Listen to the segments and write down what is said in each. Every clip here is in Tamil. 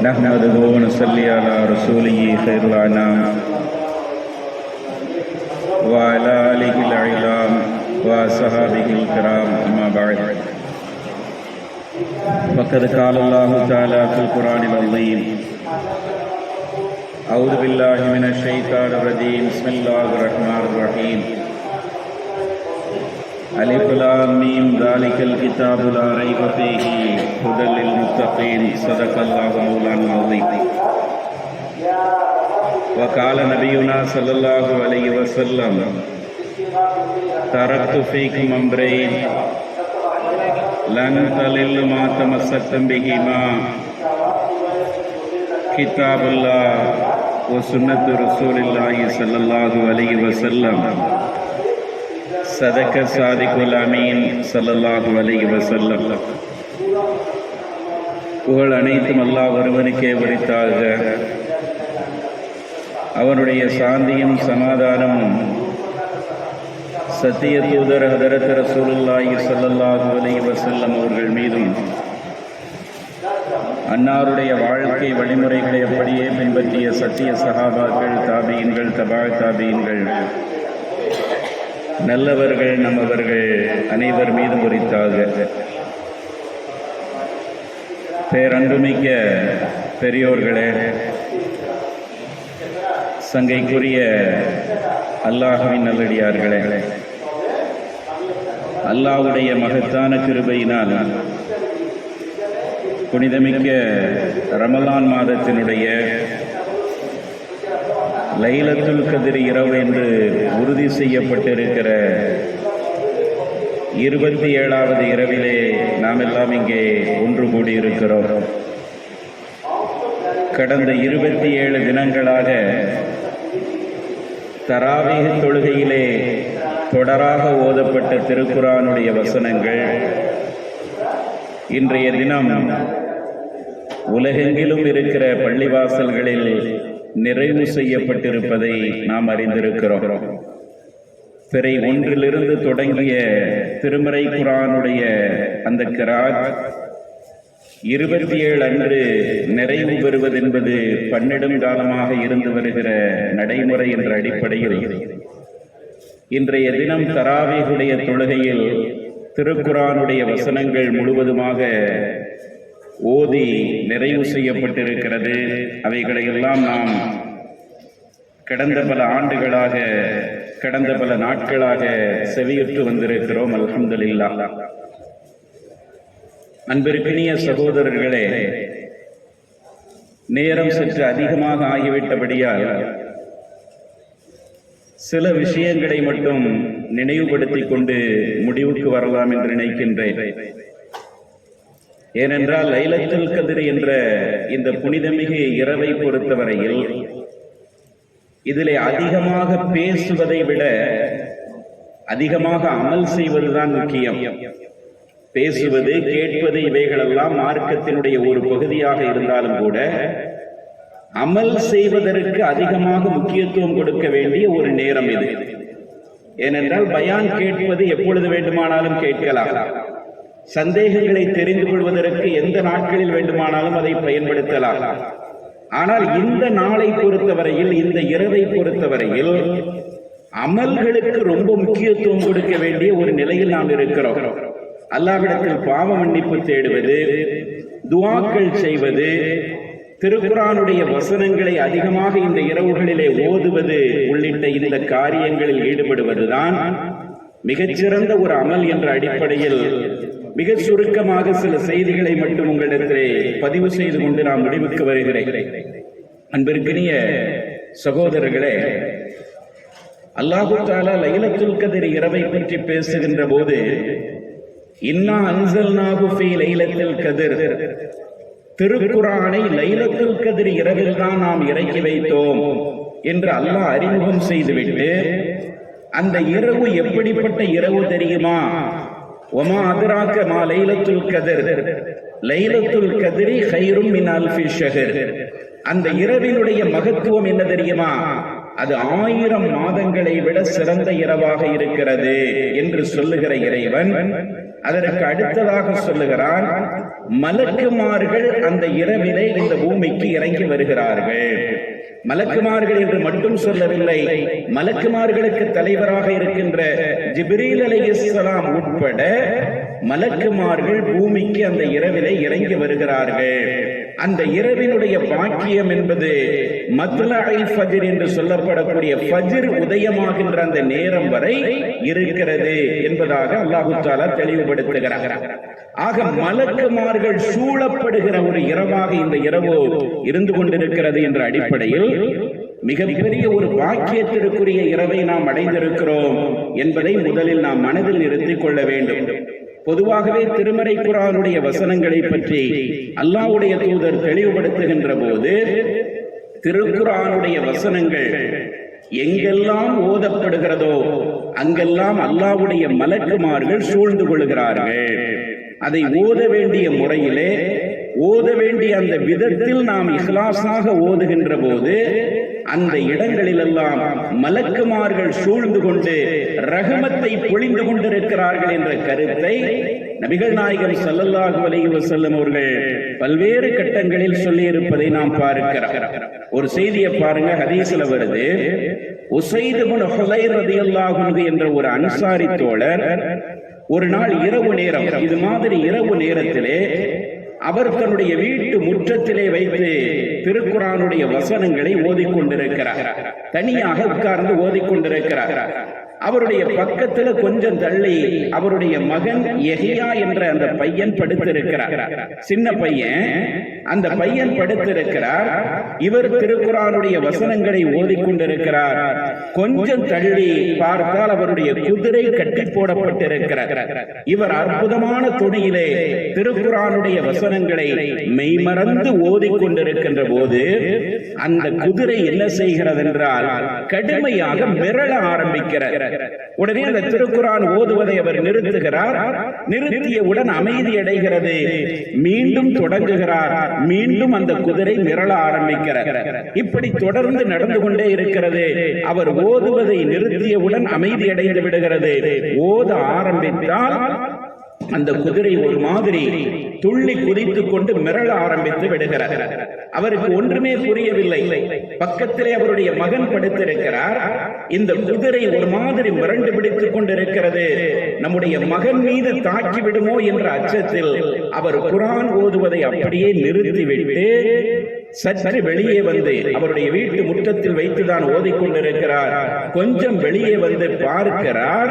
نحمده ونصلي على رسوله خير الأنام وعلى آله الأعلام وصحابه الكرام أما بعد فقد قال الله تعالى في القرآن العظيم أعوذ بالله من الشيطان الرجيم بسم الله الرحمن الرحيم ألف لام ميم ذلك الكتاب لا ريب فيه هدى للمتقين صدق الله مولانا العظيم وقال نبينا صلى الله عليه وسلم تركت فيكم أمرين لن تضلوا ما تمسكتم بهما كتاب الله وسنة رسول الله صلى الله عليه وسلم صدق صادق الأمين صلى الله عليه وسلم. புகழ் அனைத்தும் அல்லாஹ் ஒருவனுக்கே உரித்தாக. அவனுடைய சாந்தியும் சமாதானமும் சத்திய தூதர் ஹதரத் ரசூலுல்லாஹி ஸல்லல்லாஹு அலைஹி வஸல்லம் அவர்கள் மீதும் அன்னாருடைய வாழ்க்கை வழிமுறைகளை அப்படியே பின்பற்றிய சத்திய சஹாபாக்கள், தாபீன்கள், தபா தாபீன்கள், நல்லவர்கள் நம்மவர்கள் அனைவர் மீதும் உரித்தாக. பேரன்புமிக்க பெரியோர்களே, சங்கைக்குரிய அல்லாஹ்வின் நல்லடியார்களே, அல்லாஹ்வுடைய மகத்தான கிருபையினால் புனிதமிக்க ரமலான் மாதத்தினுடைய லைலத்துல் கத்ர் இரவு என்று உறுதி செய்யப்பட்டிருக்கிற 27வது இரவிலே நாம் எல்லாம் இங்கே ஒன்று கூடியிருக்கிறோம். கடந்த 27 தினங்களாக தராவீஹ் தொழுகையிலே தொடராக ஓதப்பட்ட திருக்குர்ஆனுடைய வசனங்கள் இன்றைய தினம் உலகெங்கிலும் இருக்கிற பள்ளிவாசல்களில் நிறைவு செய்யப்பட்டிருப்பதை நாம் அறிந்திருக்கிறோம். பிறை 1 தொடங்கிய திருமறை குர்ஆனுடைய அந்த கிராத் 27 அன்று நிறைவு பெறுவதென்பது பன்னெடுங்காலமாக இருந்து வருகிற நடைமுறை என்ற அடிப்படையில் இன்றைய தினம் தராவீஹுடைய தொழுகையில் திருக்குர்ஆனுடைய வசனங்கள் முழுவதுமாக ஓதி நிறைவு செய்யப்பட்டிருக்கிறது. அவைகளையெல்லாம் நாம் கடந்த பல ஆண்டுகளாக, கடந்த பல நாட்களாக செவியுற்று வந்திருக்கிறோம். அல்ஹம்துலில்லாஹ். அன்பிற்கினிய சகோதரர்களே, நேரம் சற்று அதிகமாக ஆகிவிட்டபடியால் சில விஷயங்களை மட்டும் நினைவுபடுத்திக் கொண்டு முடிவுக்கு வரலாம் என்று நினைக்கின்றேன். ஏனென்றால் லைலத்துல் கத்ர் என்ற இந்த புனிதமிகு இரவை பொறுத்தவரையில் இதிலே அதிகமாக பேசுவதை விட அதிகமாக அமல் செய்வதுதான் முக்கியம். பேசுவது, கேட்பது இவைகளெல்லாம் மார்க்கத்தினுடைய ஒரு பகுதியாக இருந்தாலும் கூட அமல் செய்வதற்கு அதிகமாக முக்கியத்துவம் கொடுக்க வேண்டிய ஒரு நேரம் இது. ஏனென்றால் பயான் கேட்பது எப்பொழுது வேண்டுமானாலும் கேட்கலாம். சந்தேகங்களை தெரிந்து கொள்வதற்கு எந்த நாட்களில் வேண்டுமானாலும் அதை பயன்படுத்தலாம். ஆனால் இந்த நாளை பொறுத்தவரையில், இந்த இரவை பொறுத்தவரையில் அமல்களுக்கு ரொம்ப முக்கியத்துவம் கொடுக்க வேண்டிய ஒரு நிலையில் நாம் இருக்கிறோம். அல்லாஹ்விடத்தில் பாவ மன்னிப்பு தேடுவது, துஆக்கள் செய்வது, திருக்குர்ஆனுடைய வசனங்களை அதிகமாக இந்த இரவுகளிலே ஓதுவது உள்ளிட்ட இந்த காரியங்களில் ஈடுபடுவதுதான் மிகச்சிறந்த ஒரு அமல் என்ற அடிப்படையில் மிக சுருக்கமாக சில செய்திகளை மட்டும் உங்களிடத்திலே பதிவு செய்து கொண்டு நான் முடிவுக்கு வருகிறேன். அன்பிற்கினிய சகோதரர்களே, அல்லாஹு தஆலா லைலத்துல் கத்ர் இரவை பற்றி பேசுகின்ற போது இன்னா அன்ஸல்நாஹு ஃபீ லைலத்துல் கத்ர், திருக்குர்ஆனை லைலத்துல் கத்ர் இரவில் தான் நாம் இறக்கி வைத்தோம் என்று அல்லாஹ் அறிமுகம் செய்துவிட்டு, அந்த இரவு எப்படிப்பட்ட இரவு தெரியுமா? வமா அதராக மா லைலத்துல் கத்ர், லைலத்துல் கத்ரி கைரும் மின் அல்ஃபி ஷஹர். அந்த இரவினுடைய மகத்துவம் என்ன தெரியுமா? அது 1000 மாதங்களை விட சிறந்த இரவாக இருக்கிறது என்று சொல்லுகிற இறைவன் அதற்கு அடுத்ததாக சொல்லுகிறான், மலக்குமார்கள் அந்த இரவிலே இந்த பூமிக்கு இறங்கி வருகிறார்கள். மலக்குமார்கள் என்று மட்டும் சொல்லவில்லை, மலக்குமார்களுக்கு தலைவராக இருக்கின்ற ஜிப்ரீல் அலைஹிஸ்ஸலாம் உட்பட மலக்குமார்கள் பூமிக்கு அந்த இரவிலே இறங்கி வருகிறார்கள். அந்த இரவினுடைய பாக்கியம் என்பது மத்லஇல் ஃபஜ்ர் என்று சொல்லப்படக்கூடிய ஃபஜ்ர் உதயமாகின்ற அந்த நேரம் வரை இருக்கிறது என்பதாக அல்லாஹ் தஆலா தெளிவுபடுத்துகிறார். ஆக மலக்குமார்கள் சூழப்படுகிற ஒரு இரவாக இந்த இரவு இருந்து கொண்டிருக்கிறது என்ற அடிப்படையில் மிகப்பெரிய ஒரு பாக்கியத்திற்குரிய இரவை நாம் அடைந்திருக்கிறோம் என்பதை முதலில் நாம் மனதில் நிறுத்திக் கொள்ள வேண்டும். பொதுவாகவே திருமறை குர்ஆனுடைய வசனங்களை பற்றி அல்லாஹ்வுடைய தூதர் தெளிவுபடுத்துகின்ற போது, திருக்குர்ஆனுடைய வசனங்கள் எங்கெல்லாம் ஓதப்படுகிறதோ அங்கெல்லாம் அல்லாஹ்வுடைய மலக்குமார்கள் சூழ்ந்து கொள்கிறார்கள். அதை ஓத வேண்டிய முறையிலே, ஓத வேண்டிய அந்த விதத்தில் நாம் இஹ்லாஸாக ஓதுகின்ற போது அந்த இடங்களிலெல்லாம் மலக்குமார்கள் சூழ்ந்து கொண்டு ரஹமத்தை பொழிந்து கொண்டிருக்கிறார்கள் என்ற கருத்தை நபிகள் நாயகம் ஸல்லல்லாஹு அலைஹி வஸல்லம் அவர்கள் பல்வேறு கட்டங்களில் சொல்லி இருப்பதை நாம் பார்க்கிறோம். ஒரு செய்தியை பாருங்க, ஹதீஸ்ல வருது, உஸைத் இப்னு ஹுலைர் ரலியல்லாஹு அன்ஹு என்ற ஒரு அன்சாரி தோழர் ஒரு நாள் இரவு நேரம், இது மாதிரி இரவு நேரத்திலே அவர் தன்னுடைய வீட்டு முற்றத்திலே வைத்து திருக்குர்ஆனுடைய வசனங்களை ஓதிக்கொண்டிருக்கிறார். தனியாக உட்கார்ந்து ஓதிக்கொண்டிருக்கிறார். அவருடைய பக்கத்துல கொஞ்சம் தள்ளி அவருடைய மகன் யஹ்யா என்ற அந்த பையன் படுத்திருக்கிறார். சின்ன பையன், அந்த பையன் படுத்திருக்கிறார். இவர் திருக்குர்ஆனுடைய வசனங்களை ஓதிக்கொண்டிருக்கிறார். கொஞ்சம் தள்ளி பார்த்தால் அவருடைய குதிரை கட்டி போடப்பட்டிருக்கிறார். இவர் அற்புதமான துணியிலே திருக்குர்ஆனுடைய வசனங்களை மெய்மறந்து ஓதிக்கொண்டிருக்கின்ற போது அந்த குதிரை என்ன செய்கிறது என்றால் கடுமையாக மிரள ஆரம்பிக்கிறார். உடனே அந்த திருக்குர்ஆன் ஓதுவதை அவர் நிறுத்துகிறார். நிறுத்தியவுடன் அமைதி அடைகிறது. மீண்டும் தொடங்குகிறார். மீண்டும் அந்த குதிரை மிரள ஆரம்பிக்கிறார். இப்படி தொடர்ந்து நடந்து கொண்டே இருக்கிறது. அவர் ஓதுவதை நிறுத்தியவுடன் அமைதி அடைந்து விடுகிறது. ஓத ஆரம்பித்தால் அந்த குதிரை ஒரு மாதிரி துள்ளி குதித்துக் கொண்டு மிரள ஆரம்பித்து விடுகிறார். அவருக்கு ஒன்றுமே புரியவில்லை. பக்கத்திலே அவருடைய மகன் படுத்திருக்கிறார். இந்த குதிரை ஒரு மாதிரி மிரண்டு பிடித்துக் கொண்டிருக்கிறது. நம்முடைய மகன் மீது தாக்கி விடுமோ என்ற அச்சத்தில் அவர் குர்ஆன் ஓதுவதை அப்படியே நிறுத்திவிட்டு சற்று வெளியே வந்து, அவருடைய வீட்டு முற்றத்தில் வைத்துதான் ஓதிக்கொண்டிருக்கிறார், கொஞ்சம் வெளியே வந்து பார்க்கிறார்.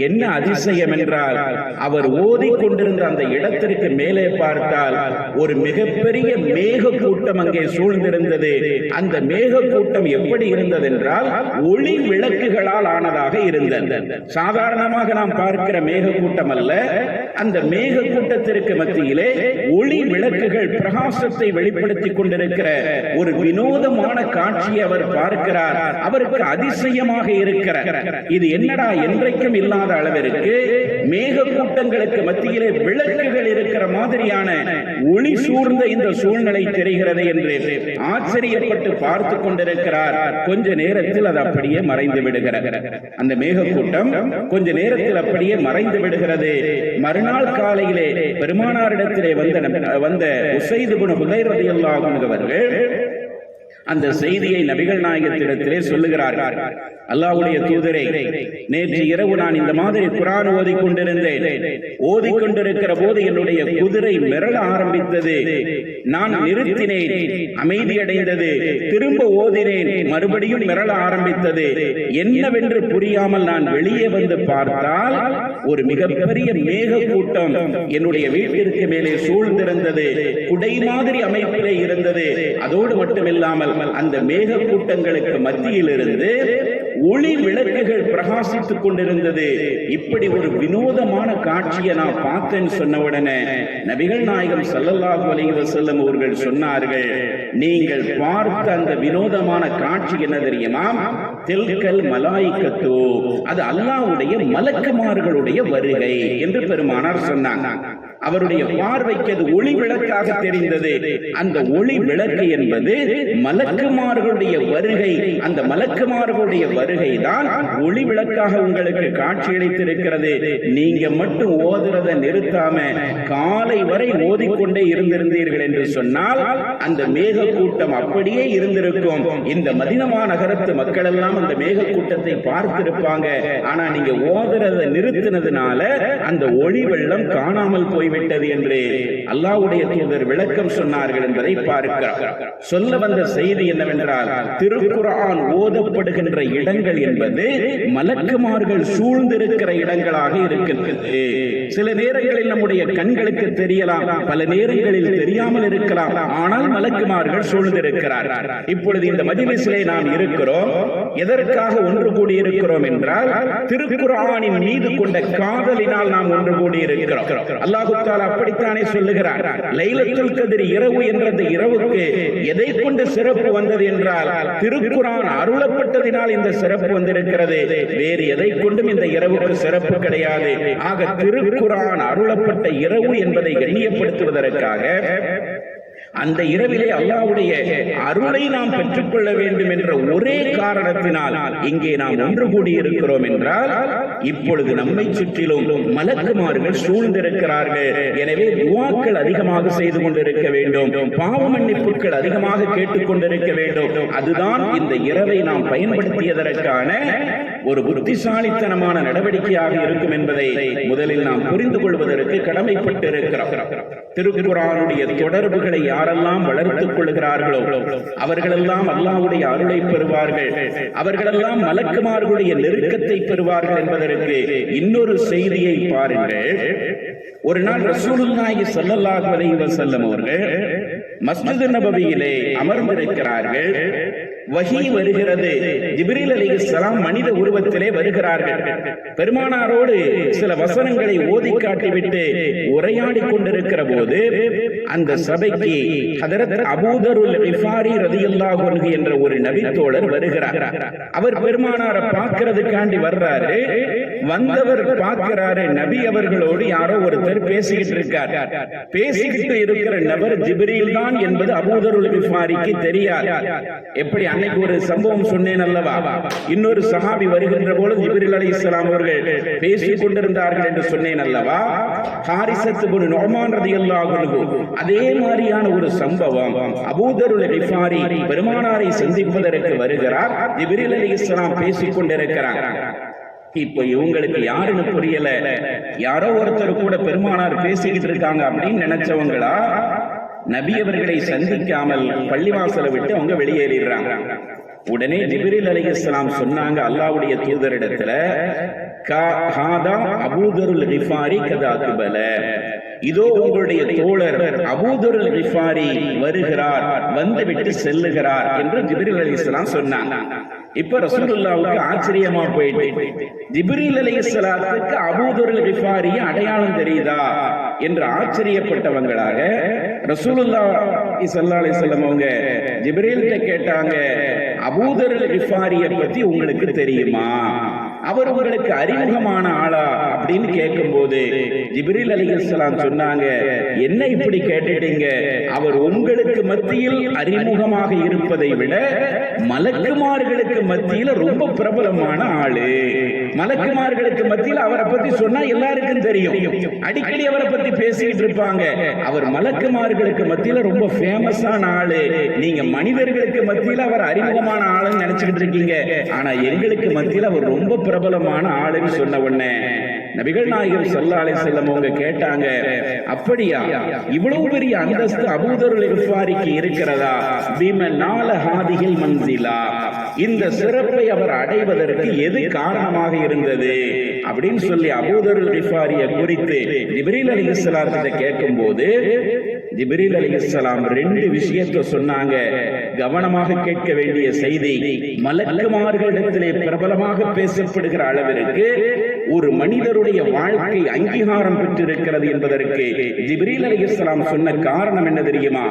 என்ன அதிசயம் என்றால், அவர் ஓதிக்கொண்டிருந்த அந்த இடத்திற்கு மேலே பார்த்தால் ஒரு மிகப்பெரிய மேக கூட்டம் அங்கே சூழ்ந்திருந்தது. அந்த மேக கூட்டம் எப்படி இருந்தது என்றால் ஒளி விளக்குகளால் ஆனதாக இருந்தது. சாதாரணமாக நாம் பார்க்கிற மேக கூட்டம் அல்ல. அந்த மேக கூட்டத்திற்கு மத்தியிலே ஒளி விளக்குகள் பிரகாசத்தை வெளிப்படுத்திக் கொண்டிருக்கிற ஒரு வினோதமான காட்சியை அவர் பார்க்கிறார். அவருக்கு அதிசயமாக இருக்கிறார். இது என்னடா, என்றைக்கும் இல்லாத அளவிற்கு மேக கூட்டங்களுக்கு மத்தியிலே விளக்குகள் இருக்கிற மாதிரியான ஒளி சூழ்ந்த இந்த சூழ்நிலை தெரிகிறது என்று ஆச்சரியப்பட்டு பார்த்து கொண்டிருக்கிறார். கொஞ்ச நேரத்தில் அது அப்படியே மறைந்து விடுகிறது. அந்த மேக கூட்டம் கொஞ்ச நேரத்தில் அப்படியே மறைந்து விடுகிறது. மறுநாள் காலையிலே பெருமானாரிடத்திலே வந்த உஸைத் இப்னு ஹுலைர் ரலியல்லாஹு அன்ஹு அவர்கள் அந்த செய்தியை நபிகள் நாயகத்திடத்திலே சொல்லுகிறார்கள். அல்லாஹ்வுடைய தூதரே, நேற்று இரவு நான் இந்த மாதிரி குர்ஆன் ஓதிக்கொண்டிருந்தேன். ஓதிக்கொண்டிருக்கிற போது என்னுடைய குதிரை மிரள ஆரம்பித்தது. நான் நிறுத்தினேன், அமைதி அடைந்தது. திரும்ப ஓதினேன், மறுபடியும் மிரள ஆரம்பித்தது. என்னவென்று புரியாமல் நான் வெளியே வந்து பார்த்தால் ஒரு மிகப்பெரிய மேக கூட்டம் என்னுடைய வீட்டிற்கு மேலே சூழ்ந்திருந்தது. குடை மாதிரி அமைப்பிலே இருந்தது. அதோடு மட்டுமில்லாமல் அந்த மேக கூட்டங்களுக்கு மத்தியில் இருந்து ஒளி விளக்குகள் பிரகாசித்துக் கொண்டிருந்தது. இப்படி ஒரு வினோதமான காட்சியை நான் பார்த்தேன்னு சொன்ன உடனே நபிகள் நாயகம் ஸல்லல்லாஹு அலைஹி வஸல்லம் அவர்கள் சொன்னார்கள், நீங்கள் பார்த்த அந்த வினோதமான காட்சி என்ன தெரியுமா? தில்கல் மலாயிகத்து, அது அல்லாஹ்வுடைய மலக்குமார்களுடைய வருகை என்று பெருமானார் சொன்னாங்க. அவருடைய பார்வைக்கு அது ஒளி விளக்காக தெரிந்தது. அந்த ஒளி விளக்கு என்பது மலக்குமார்களுடைய வருகை. அந்த மலக்குமார்களுடைய வருகை தான் ஒளி விளக்காக உங்களுக்கு காட்சியளித்திருக்கிறது. நீங்க மட்டும் ஓதுறதை நிறுத்தாம காலை வரை ஓதிக்கொண்டே இருந்திருந்தீர்கள் என்று சொன்னால் அந்த மேக கூட்டம் அப்படியே இருந்திருக்கும். இந்த மதீனா நகரத்து மக்கள் எல்லாம் அந்த மேக கூட்டத்தை பார்த்திருப்பாங்க. ஆனா நீங்க ஓதுறதை நிறுத்தினதுனால அந்த ஒளி வெள்ளம் காணாமல் போய்விட்டது என்று அல்லாஹ்வுடைய தூதர் விளக்கம் சொன்னார்கள் என்பதை பார்க்கிறார். சொல்ல வந்த செய்தி என்னவென்றால், திருக்குர்ஆன் ஓதப்படுகின்ற இடங்கள் என்பது மலக்குமார்கள் சூழ்ந்திருக்கிற இடங்களாக இருக்கின்றது. சில நேரங்களில் நம்முடைய கண்களுக்கு தெரியலாம், பல நேரங்களில் தெரியாமல் இருக்கலாம். ஆனால் மலக்குமார்கள் சூழ்ந்திருக்கிறார்கள். இப்பொழுது இந்த மஜ்லிஸிலே நாம் இருக்கிறோம். எதற்காக ஒன்று கூடி இருக்கிறோம் என்றால், திருக்குர்ஆனின் மீது கொண்ட காதலினால் நாம் ஒன்று கூடி இருக்கிறோம். அல்லாஹ் தஆலா அப்படித்தானே சொல்லுகிறார். லைலத்துல் கத்ர் இரவு என்ற அந்த இரவுக்கு எதை கொண்டு சிறப்பு வந்தது என்றால், திருக்குர்ஆன் அருளப்பட்டதினால் இந்த சிறப்பு வந்திருக்கிறது. வேறு எதை கொண்டும் இந்த இரவுக்கு சிறப்பு கிடையாது. ஆக திருக்குர்ஆன் அருளப்பட்ட இரவு என்பதை கண்ணியப்படுத்துவதற்காக அந்த இரவிலே அல்லாஹ்வுடைய அருளை நாம் பெற்றுக்கொள்ள வேண்டும் என்ற ஒரே காரணத்தினால் இங்கே நாம் ஒன்று கூடி இருக்கிறோம் என்றால், இப்பொழுது நம்மை சுற்றிலும் மலக்குமார்கள் சூழ்ந்திருக்கிறார்கள். எனவே துஆக்கள் அதிகமாக செய்து கொண்டிருக்க வேண்டும், பாவ மன்னிப்புகள் அதிகமாக கேட்டுக்கொண்டிருக்க வேண்டும். அதுதான் இந்த இரவை நாம் பயன்படுத்தியதற்கான ஒரு புத்திசாலித்தனமான நடவடிக்கையாக இருக்கும் என்பதை முதலில் நாம் புரிந்து கொள்வதற்கு கடமைப்பட்டு இருக்கிறோம். திருக்குர்ஆனுடைய தொடர்புகளை யாரெல்லாம் வளர்த்துக் கொள்கிறார்களோ அவர்களெல்லாம் அல்லாஹ்வுடைய அருளை பெறுவார்கள். அவர்களெல்லாம் மலக்குமார்களுடைய நெருக்கத்தை பெறுவார்கள் என்பதற்கு இன்னொரு செய்தியை பாருங்கள். ஒரு நாள் ரசூலுல்லாஹி ஸல்லல்லாஹு அலைஹி வஸல்லம் அவர்கள் மஸ்ஜித் நபவியிலே அமர்ந்திருக்கிறார்கள். வஹி வருகிறது. ஜிப்ரீல் அலைஹிஸ்ஸலாம் மனித உருவத்திலே வருகிறார்கள். பெருமானாரோடு சில வசனங்களை ஓதி காட்டிவிட்டு உரையாடி கொண்டிருக்கிற போது அந்த சபைக்கு ஹதரத் அபூ தருல் கிஃபாரி ரலியல்லாஹு அன்ஹு என்ற ஒரு நபி தோழர் வருகிறார். அவர் பெருமானாரை பார்க்கிறதுக்காண்டி வர்றாரு. வந்தவர் பார்க்கிறாரு, நபி அவர்களோடு யாரோ ஒருத்தர் பேசிக்கிட்டு இருக்கார். பேசிக்கிட்டு இருக்கிற நபர் ஜிப்ரீல் தான் என்பது அபூ தருல் கிஃபாரிக்கு தெரியாது. எப்படி அன்னைக்கு ஒரு சம்பவம் சொன்னேன் அல்லவா, இன்னொரு சஹாபி வருகின்ற போது ஜிப்ரீல் அலைஹிஸ்ஸலாம் அவர்கள் பேசிக் கொண்டிருந்தார்கள் என்று சொன்னேன் அல்லவா. ஹாரிஸத் இப்னு நுஅமான் ரலியல்லாஹு அன்ஹு அதே மாதிரியான ஒரு சம்பவம். அபூ தருல் கிஃபாரி பெருமானாரை சந்திப்பதற்கு வருகிறார். ஜிப்ரீல் அலைஹிஸ்ஸலாம் பேசிக் கொண்டிருக்கிறார். இப்ப இவங்களுக்கு யாருன்னு புரியல. யாரோ ஒருத்தர் கூட பெருமானார் பேசிக்கிட்டு இருக்காங்க அப்படின்னு நினைச்சவங்களா நபி அவர்களை சந்திக்காமல் பள்ளிவாசலை விட்டு அவங்க வெளியேறிடுறாங்க. உடனே ஜிப்ரீல் அலைஹிஸ்ஸலாம் சொன்னாங்க அல்லாஹ்வுடைய தூதரிடத்துல, ஹாதா அபூ தருல் கிஃபாரி கதா குபல, இதோ உங்களுடைய தோழர் அபூ தருல் கிஃபாரி வருகிறார், வந்துவிட்டு செல்லுகிறார் என்று ஜிப்ரீல் அலைஹிஸ்ஸலாம் சொன்னாங்க. இப்ப ரசூலுல்லாஹ்வுக்கு ஆச்சரியமா போயிட்டு, ஜிப்ரீல் அலைஹிஸ்ஸலாத்துக்கு அபூ தருல் கிஃபாரி அடையாளம் தெரியுதா என்று ஆச்சரியப்பட்டவங்களாக ரசூலுல்லாஹி ஸல்லல்லாஹு அலைஹி வஸல்லம் அவங்க ஜிப்ரீல்கிட்ட கேட்டாங்க, அபூ தருல் கிஃபாரியை பத்தி உங்களுக்கு தெரியுமா, அவர் உங்களுக்கு அறிமுகமான ஆளா அப்படின்னு கேட்கும்போது ஜிப்ரீல் அலைஹிஸ்ஸலாம் சொன்னாங்க, என்ன இப்படி கேட்டுட்டீங்க, அவர் உங்களுக்கு மத்தியில் அறிமுகமாக இருப்பதை விட மலக்குமார்களுக்கு மத்தியில ரொம்ப பிரபலமான ஆளு. மலக்குமார்களுக்கு மத்தியில் அவரை பத்தி சொன்னா எல்லாருக்கும் தெரியும், அடிக்கடி அவரை பத்தி பேசிட்டு இருப்பாங்க. அவர் மலக்குமார்களுக்கு மத்தியில ரொம்ப ஃபேமஸான ஆளு. நீங்க மனிதர்களுக்கு மத்தியில அவர் அறிமுகமான ஆளுன்னு நினைச்சுக்கிட்டு இருக்கீங்க, ஆனா எங்களுக்கு மத்தியில அவர் ரொம்ப பிரபலமான ஆளுன்னு சொன்ன உடனே நபிகள் நாயகம் ஸல்லல்லாஹு அலைஹி வஸல்லம் அவங்க கேட்டாங்க, அப்படியா, இவ்வளவு பெரிய அந்தஸ்து அபூ தருல் கிஃபாரிக்கு இருக்கிறதா, பிமனால ஹாதிஹில் மன்சிலா, இந்த சிறப்பை அவர் அடைவதற்கு எது காரணமாக இருந்தது அப்படின்னு சொல்லி அபூ தருல் கிஃபாரியை குறித்து ஜிப்ரீல் அலைஹிஸ்ஸலாம் கிட்ட கேட்கும்போது ஜிப்ரீல் அலைஹிஸ்ஸலாம் 2 விஷயத்தை சொன்னாங்க. கவனமாக கேட்க வேண்டிய செய்தி. மலக்குமார்களிடத்திலே பிரபலமாக பேசப்படுகிற அளவிற்கு ஒரு மனிதருடைய வாழ்க்கை அங்கீகாரம் பெற்றிருக்கிறது என்பதற்கு ஜிப்ரீல் அலைஹிஸ்ஸலாம் சொன்ன காரணம் என்ன தெரியுமா?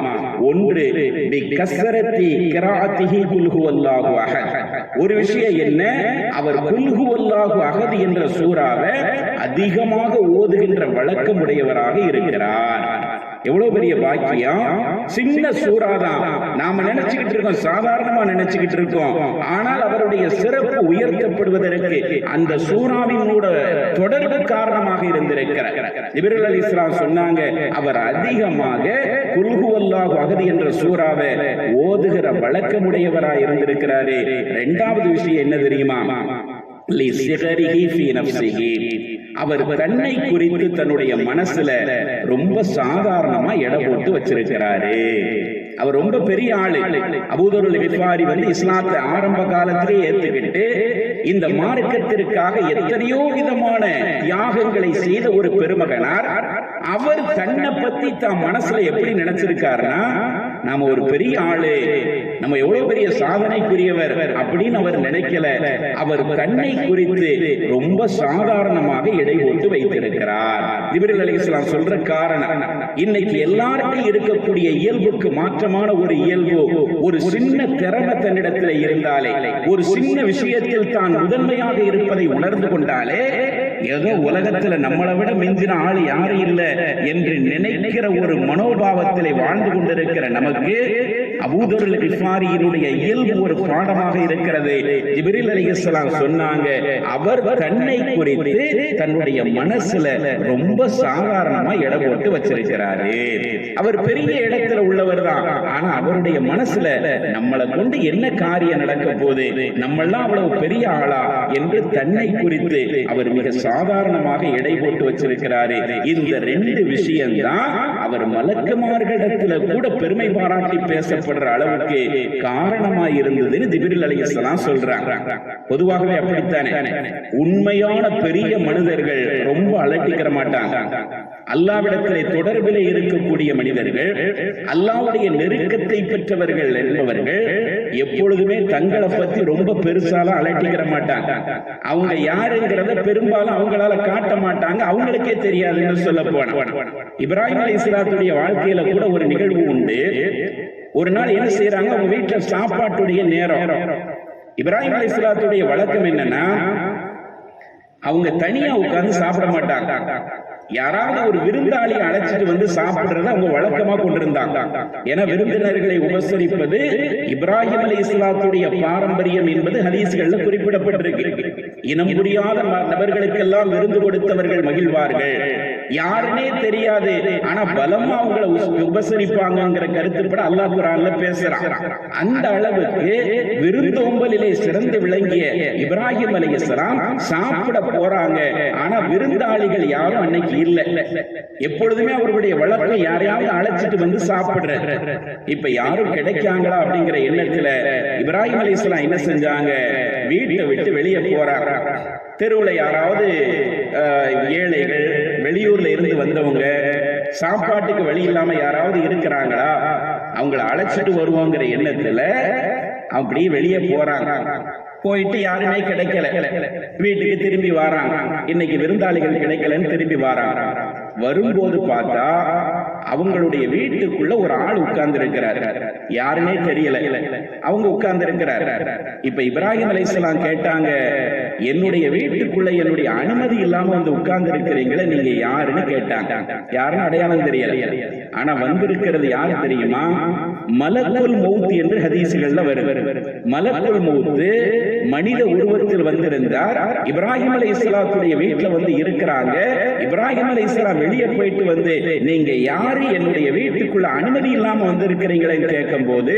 ஒன்று, பிகஸ்ரத்தி கிராஅத்திஹி குல் ஹுவல்லாஹு அஹத். ஒரு விஷயம் என்ன, அவர் குல் ஹுவல்லாஹு அஹத் என்ற சூராவை அதிகமாக ஓதுகின்ற வழக்கம் உடையவராக இருக்கிறார். எவ்வளவு பெரிய பாக்கியம்! சின்ன சூரா தான், நாம நினைச்சுக்கிட்டு இருக்கோம், சாதாரணமா நினைச்சுக்கிட்டு இருக்கோம். ஆனால் அவருடைய சிறப்பு உயர்த்தப்படுவதற்கு அந்த சூராவினோட தொடர்பு காரணமாக இருந்திருக்கிறார். ஜிப்ரீல் அலைஹிஸ்ஸலாம் சொன்னாங்க, அவர் அதிகமாக குல் ஹுவல்லாஹு அஹத் என்ற சூராவை ஓதுகிற வழக்கமுடையவராக இருந்திருக்கிறாரு. இரண்டாவது விஷயம் என்ன தெரியுமா? அவர் தன்னை குறித்து தன்னுடைய மனசுல ரொம்ப சாதாரணமா எடை போட்டு வச்சிருக்கிறாரு. அவர் ரொம்ப பெரிய ஆளு. அபூதர் கிஃபாரி இஸ்லாத்தை ஆரம்ப காலத்திலே ஏற்றுக்கிட்டு இந்த மார்க்கத்திற்காக எத்தனையோ விதமான தியாகங்களை செய்த ஒரு பெருமகனார். அவர் தன்னை பத்தி தான் மனசுல எப்படி நினைச்சிருக்காருன்னா, நாம ஒரு பெரிய ஆளு, நம்ம எவ்வளவு பெரிய சாதனைக்குரியவர் அப்படின்னு அவர் நினைக்கல. அவர் தன்னை குறித்து ரொம்ப சாதாரணமாக எடை போட்டு வைத்திருக்கிறார். ஜிப்ரீல் அலைஹிஸ்ஸலாம் சொல்ற காரணம், இன்னைக்கு எல்லாருக்கும் இருக்கக்கூடிய இயல்புக்கு மாற்றமான ஒரு இயல்பு, ஒரு சின்ன திறமை தன்னிடத்தில் இருந்தாலே, ஒரு சின்ன விஷயத்தில் தான் முதன்மையாக இருப்பதை உணர்ந்து கொண்டாலே, ஏதோ உலகத்துல நம்மளை விட மிஞ்சின ஆள் யாரும் இல்லை என்று நினைக்கிற ஒரு மனோபாவத்திலே வாழ்ந்து கொண்டிருக்கிற நமக்கு அபூதர் கிஃபாரியினுடைய இயல்பு ஒரு பாடமாக இருக்கிறது. ஜிப்ரீல் அலைஹிஸ்ஸலாம் சொன்னாங்க, அவர் தன்னை குறித்து தன்னுடைய மனசுல ரொம்ப சாதாரணமா எடை போட்டு வச்சிருக்கிறாரு. அவர் பெரிய இடத்துல உள்ளவர் தான், ஆனா அவருடைய மனசுல நம்மளை கொண்டு என்ன காரியம் நடக்க போது, நம்மெல்லாம் அவ்வளவு பெரிய ஆளா என்று தன்னை குறித்து அவர் மிக சாதாரணமாக எடை போட்டு வச்சிருக்கிறாரு. இந்த 2 விஷயம்தான் அவர் மலக்குமார்களிடத்துல கூட பெருமை பாராட்டி பேசப்படுற அளவுக்கு காரணமாய் இருந்ததுன்னு ஜிப்ரீல் அலைஹிஸ்ஸலாம் சொல்றாங்க. பொதுவாகவே அப்படித்தானே, உண்மையான பெரிய மனிதர்கள் ரொம்ப அலட்டிக்கிற மாட்டாங்க. அல்லாஹ்விடத்திலே தொடர்பிலே இருக்கக்கூடிய மனிதர்கள், அல்லாஹ்வுடைய நெருக்கத்தை பெற்றவர்கள் என்பவர்கள் எப்பொழுதுமே தங்களை பத்தி ரொம்ப பெருசால அலட்டிக்கிற மாட்டாங்க. அவங்க யாருங்கிறத பெரும்பாலும் அவங்களால காட்ட மாட்டாங்க, அவங்களுக்கே தெரியாதுன்னு சொல்ல போனா. இப்ராஹிம் அலைஹிஸ்ஸலாத்துடைய வாழ்க்கையில கூட ஒரு நிகழ்வு உண்டு. ஒரு நாள் என்ன செய்யறாங்க, அவங்க வீட்டுல சாப்பாட்டுடைய நேரம். இப்ராஹிம் அலைஹிஸ்ஸலாத்துடைய வழக்கம் என்னன்னா, அவங்க தனியா உட்கார்ந்து சாப்பிட மாட்டாங்க. யாராவது ஒரு விருந்தாளியை அழைச்சிட்டு சாப்பிடுறத அவங்க வழக்கமா கொண்டிருந்தாங்க. ஏன்னா விருந்தினர்களை உபசரிப்பது இப்ராஹிம் அலைஹிஸ்ஸலாத்துடைய பாரம்பரியம் என்பது ஹதீஸ்கள்ல குறிப்பிடப்பட்டிருக்கு. இனம் புரியாத நபர்களுக்கெல்லாம் விருந்து கொடுத்தவர்கள் மகிழ்வார்கள். யாருன்னே தெரியாது, ஆனா பலமா அவங்களை உபசரிப்பாங்கிற கருத்துப்பட அல்லாஹ் குர்ஆன்ல பேசுறான். அந்த அளவுக்கு விருந்தோம்பலிலே சிறந்து விளங்கிய இப்ராஹிம் அலைஹிஸ்ஸலாம் சாப்பிட போறாங்க. ஆனா விருந்தாளிகள் யாரும் அன்னைக்கு இல்ல. எப்பொழுதுமே அவர்களுடைய வழக்கம் யாரையாவது அழைச்சிட்டு சாப்பிடுற. இப்ப யாரும் கிடைக்காங்களா அப்படிங்கிற எண்ணத்துல இப்ராஹிம் அலைஹிஸ்ஸலாம் என்ன செஞ்சாங்க, வீட்டை விட்டு வெளியே போறாங்க. தெருவுல யாராவது ஏழைகள், வெளியூர்ல இருந்து வந்தவங்க, சாப்பாட்டுக்கு வழி இல்லாம யாராவது இருக்கிறாங்களா, அவங்களை அழைச்சிட்டு வருவோங்கிற எண்ணத்துல அப்படி வெளியே போறாங்க. போயிட்டு யாருமே கிடைக்கல, வீட்டுக்கு திரும்பி வராங்க. இன்னைக்கு விருந்தாளிகள் கிடைக்கலன்னு திரும்பி வராங்க. வரும்போது பார்த்தா அவங்களுடைய வீட்டுக்குள்ள ஒரு ஆள் உட்கார்ந்து இருக்கிறார். யாருன்னே தெரியல, அவங்க உட்கார்ந்து இருக்கிறார். இப்ப இப்ராஹிம் அலைஹிஸ்ஸலாம் கேட்டாங்க, என்னுடைய வீட்டுக்குள்ள என்னுடைய அனுமதி இல்லாம உட்கார்ந்து இருக்கிறீங்களே, நீங்க யாருன்னு கேட்டாங்க. யாருன்னு அடையாளம் தெரியல. ஆனா வந்திருக்கிறது யாரு தெரியுமா? மலக்குல் மௌத் என்று ஹதீஸ்கள்ல வருது. மலக்குல் மௌத் மனித உருவத்தில் வந்திருந்தார். இப்ராஹிம் அலைஹிஸ்ஸலாத்துடைய வீட்டுல இருக்கிறாங்க. இப்ராஹிம் அலைஹிஸ்ஸலாம் வெளியே போயிட்டு நீங்க யாரு, என்னுடைய வீட்டுக்குள்ள அனுமதி இல்லாம வந்திருக்கிறீங்களேன்னு கேட்கும் போது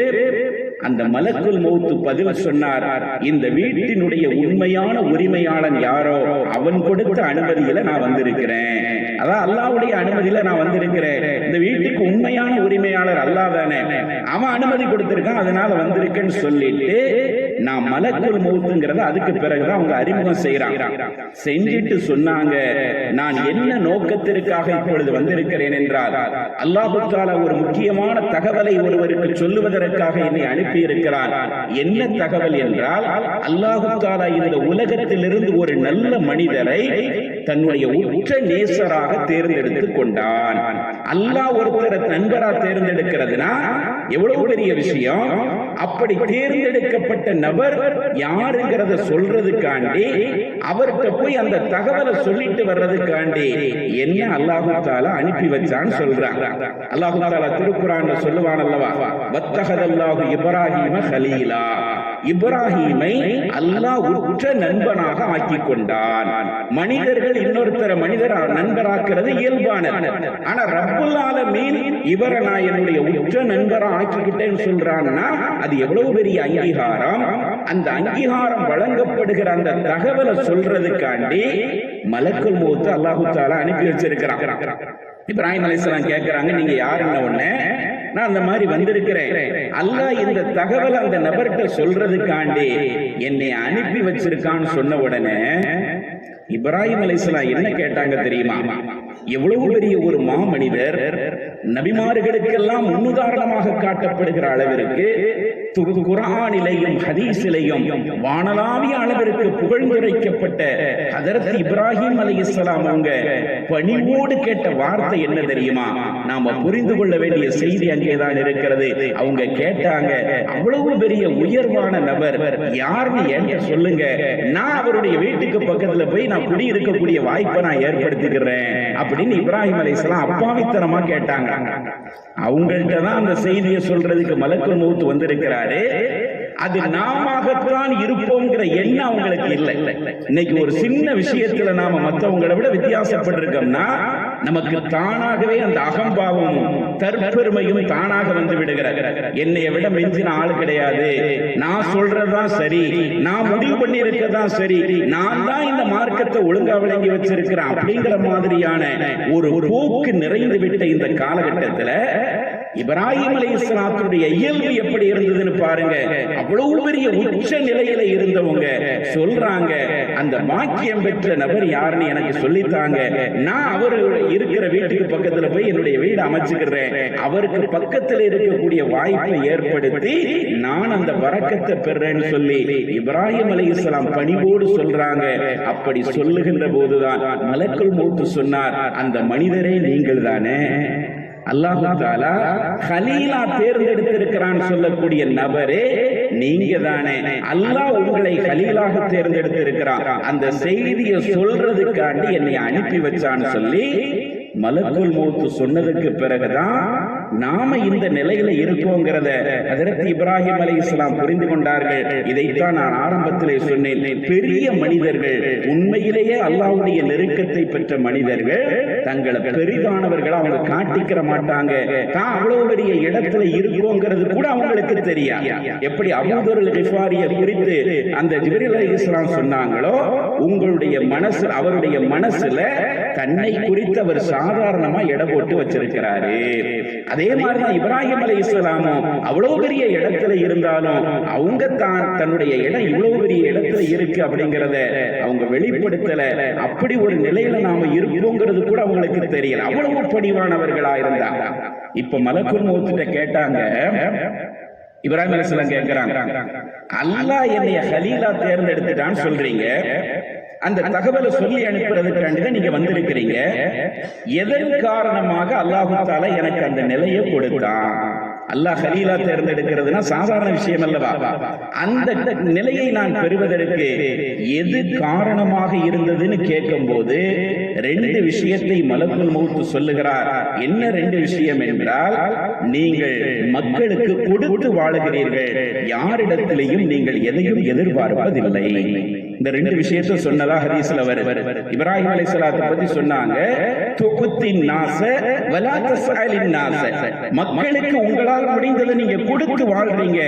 அந்த மலக்குல் மௌத் பதில் சொன்னார், இந்த வீட்டினுடைய உண்மையான உரிமையாளன் யாரோ அவன் கொடுத்த அனுமதியில நான் வந்திருக்கிறேன். அதான் அல்லாஹ்வுடைய அனுமதியில நான் வந்திருக்கிறேன். இந்த வீட்டுக்கு உண்மையான உரிமையாளர் அல்லாஹ் தானே, அவன் அனுமதி கொடுத்திருக்கான், அதனால வந்திருக்கேன்னு சொல்லிட்டு நான் மலக்குல் மௌத்துங்கிறத அதுக்கு பிறகுதான் அவங்க அறிமுகம் செய்யறாங்க. செஞ்சிட்டு சொன்னாங்க, நான் என்ன நோக்கத்திற்காக இப்பொழுது வந்திருக்கிறேன் என்றால், அல்லாஹ் தஆலா ஒரு முக்கியமான தகவலை ஒருவருக்கு சொல்லுவதற்காக என்னை அனுப்பி இருக்கிறார். என்ன தகவல் என்றால், அல்லாஹ் தஆலா இந்த உலகத்திலிருந்து ஒரு நல்ல மனிதரை தன்னுடைய உற்ற நேசராக தேர்ந்தெடுத்துக் கொண்டான். அல்லாஹ் ஒருத்தரை நண்பரா தேர்ந்தெடுக்கிறதுனா எவ்வளவு பெரிய விஷயம். அப்படி தேர்ந்தெடுக்கப்பட்ட நபர் யாருங்கிறத சொல்றதுக்காண்டி, அவர்கிட்ட போய் அந்த தகவலை சொல்லிட்டு வர்றதுக்காண்டி என்ன அல்லாஹ் தஆலா அனுப்பி வச்சான்னு சொல்றாங்க. அல்லாஹ் தஆலா திருக்குர்ஆன்ல சொல்லுவான் அல்லவா, வத்தஹதல்லாஹு இப்ராஹீம கலீலா, இப்ராஹீமை அல்லாஹ் உற்ற நண்பனாக ஆக்கி கொண்டான். மனிதர்கள் இன்னொருத்தர மனிதர் நண்பராக்குறது இயல்பானது. ஆனா ரப்புல் ஆலமீன் இவரை நான் என்னுடைய உற்ற நண்பரா ஆக்கிக்கிட்டேன்னு சொல்றான்னா அது எவ்வளவு பெரிய அங்கீகாரம். அந்த அங்கீகாரம் வழங்கப்படுகிற அந்த தகவலை சொல்றதுக்காண்டி மலக்குல் மௌத் அல்லாஹ் தஆலா அனுப்பி வச்சிருக்கிறான். இப்ராஹிம் அலைஹிஸ்ஸலாம் கேட்கிறாங்க, நீங்க யாருன்னு உடனே, நான் அந்த மாதிரி வந்திருக்கிறேன், அல்லாஹ் இந்த தகவல் அந்த நபர்கிட்ட சொல்றதுக்காண்டி என்னை அனுப்பி வச்சிருக்கான்னு சொன்ன உடனே இப்ராஹிம் அலைஹிஸ்ஸலாம் என்ன கேட்டாங்க தெரியுமா? எவ்வளவு பெரிய ஒரு மாமனிதர், நபிமார்களுக்கெல்லாம் முன்னுதாரணமாக காட்டப்படுகிற அளவிற்கு குர்ஆனிலேயும் ஹதீஸிலேயும் வானளாவிய அளவிற்கு புகழ்ந்துரைக்கப்பட்ட ஹஜரத் இப்ராஹிம் அலைஹிஸ்ஸலாம் அவங்க பணிவோடு கேட்ட வார்த்தை என்ன தெரியுமா? நாம புரிந்து கொள்ள வேண்டிய செய்தி அங்கேதான் இருக்கிறது. அவங்க கேட்டாங்க, அவ்வளவு பெரிய உயர்வான நபர் யாருன்னு என்கிட்ட சொல்லுங்க, நான் அவருடைய வீட்டுக்கு பக்கத்துல போய் நான் குடியிருக்கக்கூடிய வாய்ப்பை நான் ஏற்படுத்திக்கிறேன் அப்படின்னு இப்ராஹிம் அலைஹிஸ்ஸலாம் அப்பாவித்தனமா கேட்டாங்க. அவங்கள்ட்ட தான் அந்த செய்தியை சொல்றதுக்கு மலக்குல் மௌத் வந்திருக்கிறாரு. அது நாமத்தான் இருப்போம்ங்கிற எண்ணம் அவங்களுக்கு இல்லை. இன்னைக்கு ஒரு சின்ன விஷயத்துல நாம மற்றவங்களை விட வித்தியாசப்பட்டிருக்கோம்னா நமக்கு தானாகவே அந்த அகம்பாவம் தற்பெருமையும் தானாக வந்து விடுகிறது. என்னைய விட மிஞ்சின ஆள் கிடையாது, நான் சொல்றதுதான் சரி, நான் முடிவு பண்ணி இருக்கதான் சரி, நான் தான் இந்த மார்க்கத்தை ஒழுங்கா விளங்கி வச்சிருக்கிறேன் அப்படிங்கிற மாதிரியான ஒரு போக்கு நிறைந்து விட்ட இந்த காலகட்டத்தில் இப்ராஹிம் அலைஹிஸ்ஸலாத்துடைய இயல்பு எப்படி இருந்ததுன்னு பாருங்க. அவ்வளவு பெரிய உச்ச நிலையில இருந்தவங்க சொல்றாங்க, அந்த பாக்கியம் பெற்ற நபர் யாருன்னு எனக்கு சொல்லித்தாங்க, நான் அவரு இருக்கிற வீட்டுக்கு பக்கத்துல போய் என்னுடைய வீடு அமைச்சுக்கிறேன், அவருக்கு பக்கத்தில் இருக்கக்கூடிய வாய்ப்பை ஏற்படுத்தி நான் அந்த பரக்கத்தை பெறேன்னு சொல்லி இப்ராஹிம் அலைஹிஸ்ஸலாம் பணிவோடு சொல்றாங்க. அப்படி சொல்லுகின்ற போதுதான் மலக்குல் மௌத் சொன்னார், அந்த மனிதரே நீங்கள் தானே, அல்லாஹ் தஆலா கலீலா தேர்ந்தெடுத்திருக்கிறான் சொல்லக்கூடிய நபரே நீங்க தானே, அல்லாஹ் உங்களை கலீலாக தேர்ந்தெடுத்திருக்கிறான், அந்த செய்தியை சொல்றதுக்காண்டி என்னை அனுப்பி வச்சான்னு சொல்லி மலக்குல் மௌத் சொன்னதுக்கு பிறகுதான் நாம இந்த நிலையில இருக்கோங்கிறத ஹஜரத் இப்ராஹிம் அலைஹிஸ்ஸலாம் புரிந்து கொண்டார்கள். இதைத்தான் நான் ஆரம்பத்திலே சொன்னேன். பெரிய மனிதர்கள், உண்மையிலேயே அல்லாஹ்வுடைய நெருக்கத்தை பெற்ற மனிதர்கள் தங்களை பெரிதானவர்கள் அவங்க காட்டிக்கிற மாட்டாங்க. தான் அவ்வளவு பெரிய இடத்துல இருக்கோங்கிறது கூட அவங்களுக்கு தெரியாது. எப்படி அபூதர் கிஃபாரியை குறித்து அந்த ஜிப்ரீல் அலைஹிஸ்ஸலாம் சொன்னாங்களோ, உங்களுடைய மனசு, அவருடைய மனசுல தன்னை குறித்து அவர் சாதாரணமா எடை போட்டு வச்சிருக்கிறாரு. அதே மாதிரிதான் இப்ராஹிம் அலைஹிஸ்ஸலாமும் அவ்வளவு பெரிய இடத்துல இருந்தாலும் அவங்க தான் தன்னுடைய இடம் இவ்வளவு பெரிய இடத்துல இருக்கு அப்படிங்கறத அவங்க வெளிப்படுத்தல. அப்படி ஒரு நிலையில நாம இருப்போங்கிறது கூட அவங்களுக்கு தெரியல. அவ்வளவு பணிவானவர்களா இருந்தாங்க. இப்ப மலக்குல் மௌத் கேட்டாங்க, இப்ராஹிம் அலைஹிஸ்ஸலாம் கேட்கிறாங்க, அல்லாஹ் என்னைய கலீலா தேர்ந்தெடுத்துட்டான்னு சொல்றீங்க, அந்த தகவலை சொல்லி அனுப்புறதுக்காண்டிதான் நீங்க வந்திருக்கிறீங்க, எதன் காரணமாக அல்லாஹ் தஆலா எனக்கு அந்த நிலையை கொடுத்தான்? அல்லாஹ் கலீலா தேர்ந்தெடுக்கிறதுனா சாதாரண விஷயம் அல்லவா? அந்த நிலையை நான் பெறுவதற்கு எது காரணமாக இருந்ததுன்னு கேட்கும் போது ரெண்டு விஷயத்தை மலக்குல் மௌத் சொல்லுகிறார். என்ன ரெண்டு விஷயம் என்றால், நீங்கள் மக்களுக்கு கொடுத்து வாழுகிறீர்கள், யாரிடத்திலையும் நீங்கள் எதையும் எதிர்பார்ப்பதில்லை. இந்த ரெண்டு விஷயத்தை சொன்னதா ஹதீஸ்ல வருது. இப்ராஹிம் அலைஹிஸ்ஸலாத்தை பத்தி சொன்னாங்க, துகுத்தின் நாஸ வலா தஸ்அலின் நாஸ, மக்களுக்கு உங்களால உங்களால் முடிந்ததை நீங்க கொடுத்து வாழ்றீங்க.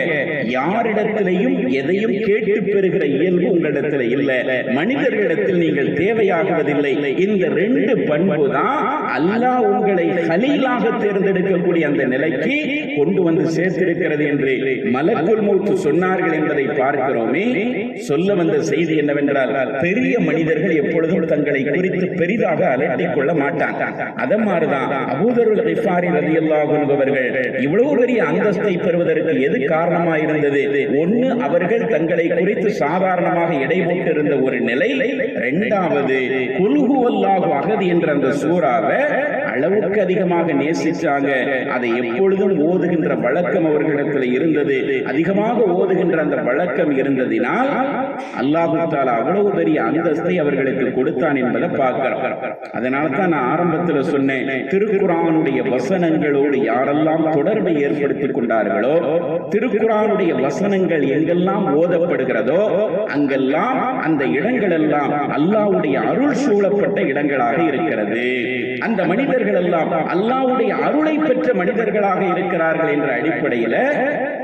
யாரிடத்திலையும் எதையும் கேட்டு பெறுகிற இயல்பு உங்களிடத்தில் இல்ல. மனிதர்களிடத்தில் நீங்கள் தேவையாகுவதில்லை. இந்த 2 பண்பு தான் அல்லாஹ் உங்களை கலீலாக தேர்ந்தெடுக்கக்கூடிய அந்த நிலைக்கு கொண்டு வந்து சேர்த்திருக்கிறது என்று மலக்குல் மௌத் சொன்னார்கள் என்பதை பார்க்கிறோமே. சொல்ல வந்த செய்தி என்னவென்றால், பெரிய மனிதர்கள் எப்பொழுதும் தங்களை குறித்து பெரிதாக அலட்டிக் கொள்ள மாட்டாங்க. அத மாதிரிதான் அபூ தர் கிஃபாரி ரலியல்லாஹு அன்ஹு அவர்கள் இவ்வளவு பெரிய அந்தஸ்தை பெறுவதற்கு எது காரணமாக இருந்தது? ஒன்று, அவர்கள் தங்களை குறித்து சாதாரணமாக எடை போட்டு இருந்த ஒரு நிலை. இரண்டாவது, குல் ஹுவல்லாஹு அஹத் என்ற அந்த சூறாவை அளவுக்கு அதிகமாக நேசிச்சாங்க. அதை எப்பொழுதும் ஓதுகின்ற வழக்கம் அவர்களிடத்தில் இருந்தது. அதிகமாக ஓதுகின்ற அந்த வழக்கம் இருந்ததினால் அல்லாஹ் தஆலா அவ்வளவு பெரிய அந்தஸ்தை அவர்களுக்கு கொடுத்தான் என்பதை பார்க்கிறோம். அதனால தான் நான் ஆரம்பத்தில் சொன்னேன், திருக்குர்ஆனுடைய வசனங்களோடு யாரெல்லாம் தொடர்பை ஏற்படுத்திக் கொண்டார்களோ, திருக்குர்ஆனுடைய வசனங்கள் எங்கெல்லாம் ஓதப்படுகிறதோ அங்கெல்லாம் அந்த இடங்கள் எல்லாம் அல்லாஹ்வுடைய அருள் சூழப்பட்ட இடங்களாக இருக்கிறது. அந்த மனிதர்கள் எல்லாம் அல்லாஹ்வுடைய அருளை பெற்ற மனிதர்களாக இருக்கிறார்கள் என்ற அடிப்படையில்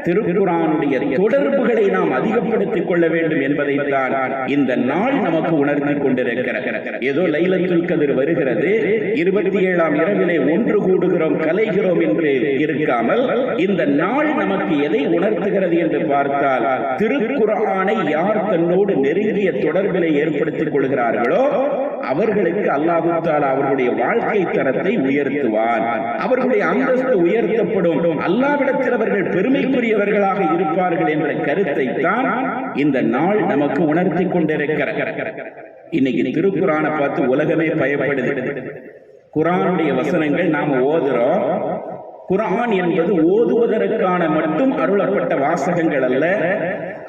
திருக்குர்ஆனுடைய தொடர்புகளை நாம் அதிகப்படுத்திக் கொள்ள வேண்டும் என்பதைத்தான் இந்த நாள் நமக்கு உணர்த்தி கொண்டிருக்கிறது. ஏதோ லைலத்துல் கத்ர் வருகிறது, 27ஆம் இரவிலே ஒன்று கூடுகிறோம், கலைகிறோம் என்று இருக்காமல், இந்த நாள் நமக்கு எதை உணர்த்துகிறது என்று பார்த்தால், திருக்குர்ஆனை யார் தன்னோடு நெருங்கிய தொடர்பிலே ஏற்படுத்திக் கொள்கிறார்களோ அவர்களுக்கு அல்லாஹ் தஆலா அவர்களுடைய வாழ்க்கை தரத்தை உயர்த்துவான். அவர்களுடைய அந்தஸ்து உயர்த்தப்படும். அல்லாஹ்விடத்தில் அவர்கள் பெருமைக்குரியவர்களாக இருப்பார்கள் என்ற கருத்தை தான் இந்த நாள் நமக்கு உணர்த்தி கொண்டிருக்கிறது. இன்னைக்கு திருக்குர்ஆனை பார்த்து உலகமே பயப்படுது. குர்ஆனுடைய வசனங்கள் நாம ஓதுறோம். குர்ஆன் என்பது ஓதுவதற்கான மட்டும் அருளப்பட்ட வாசகங்கள் அல்ல,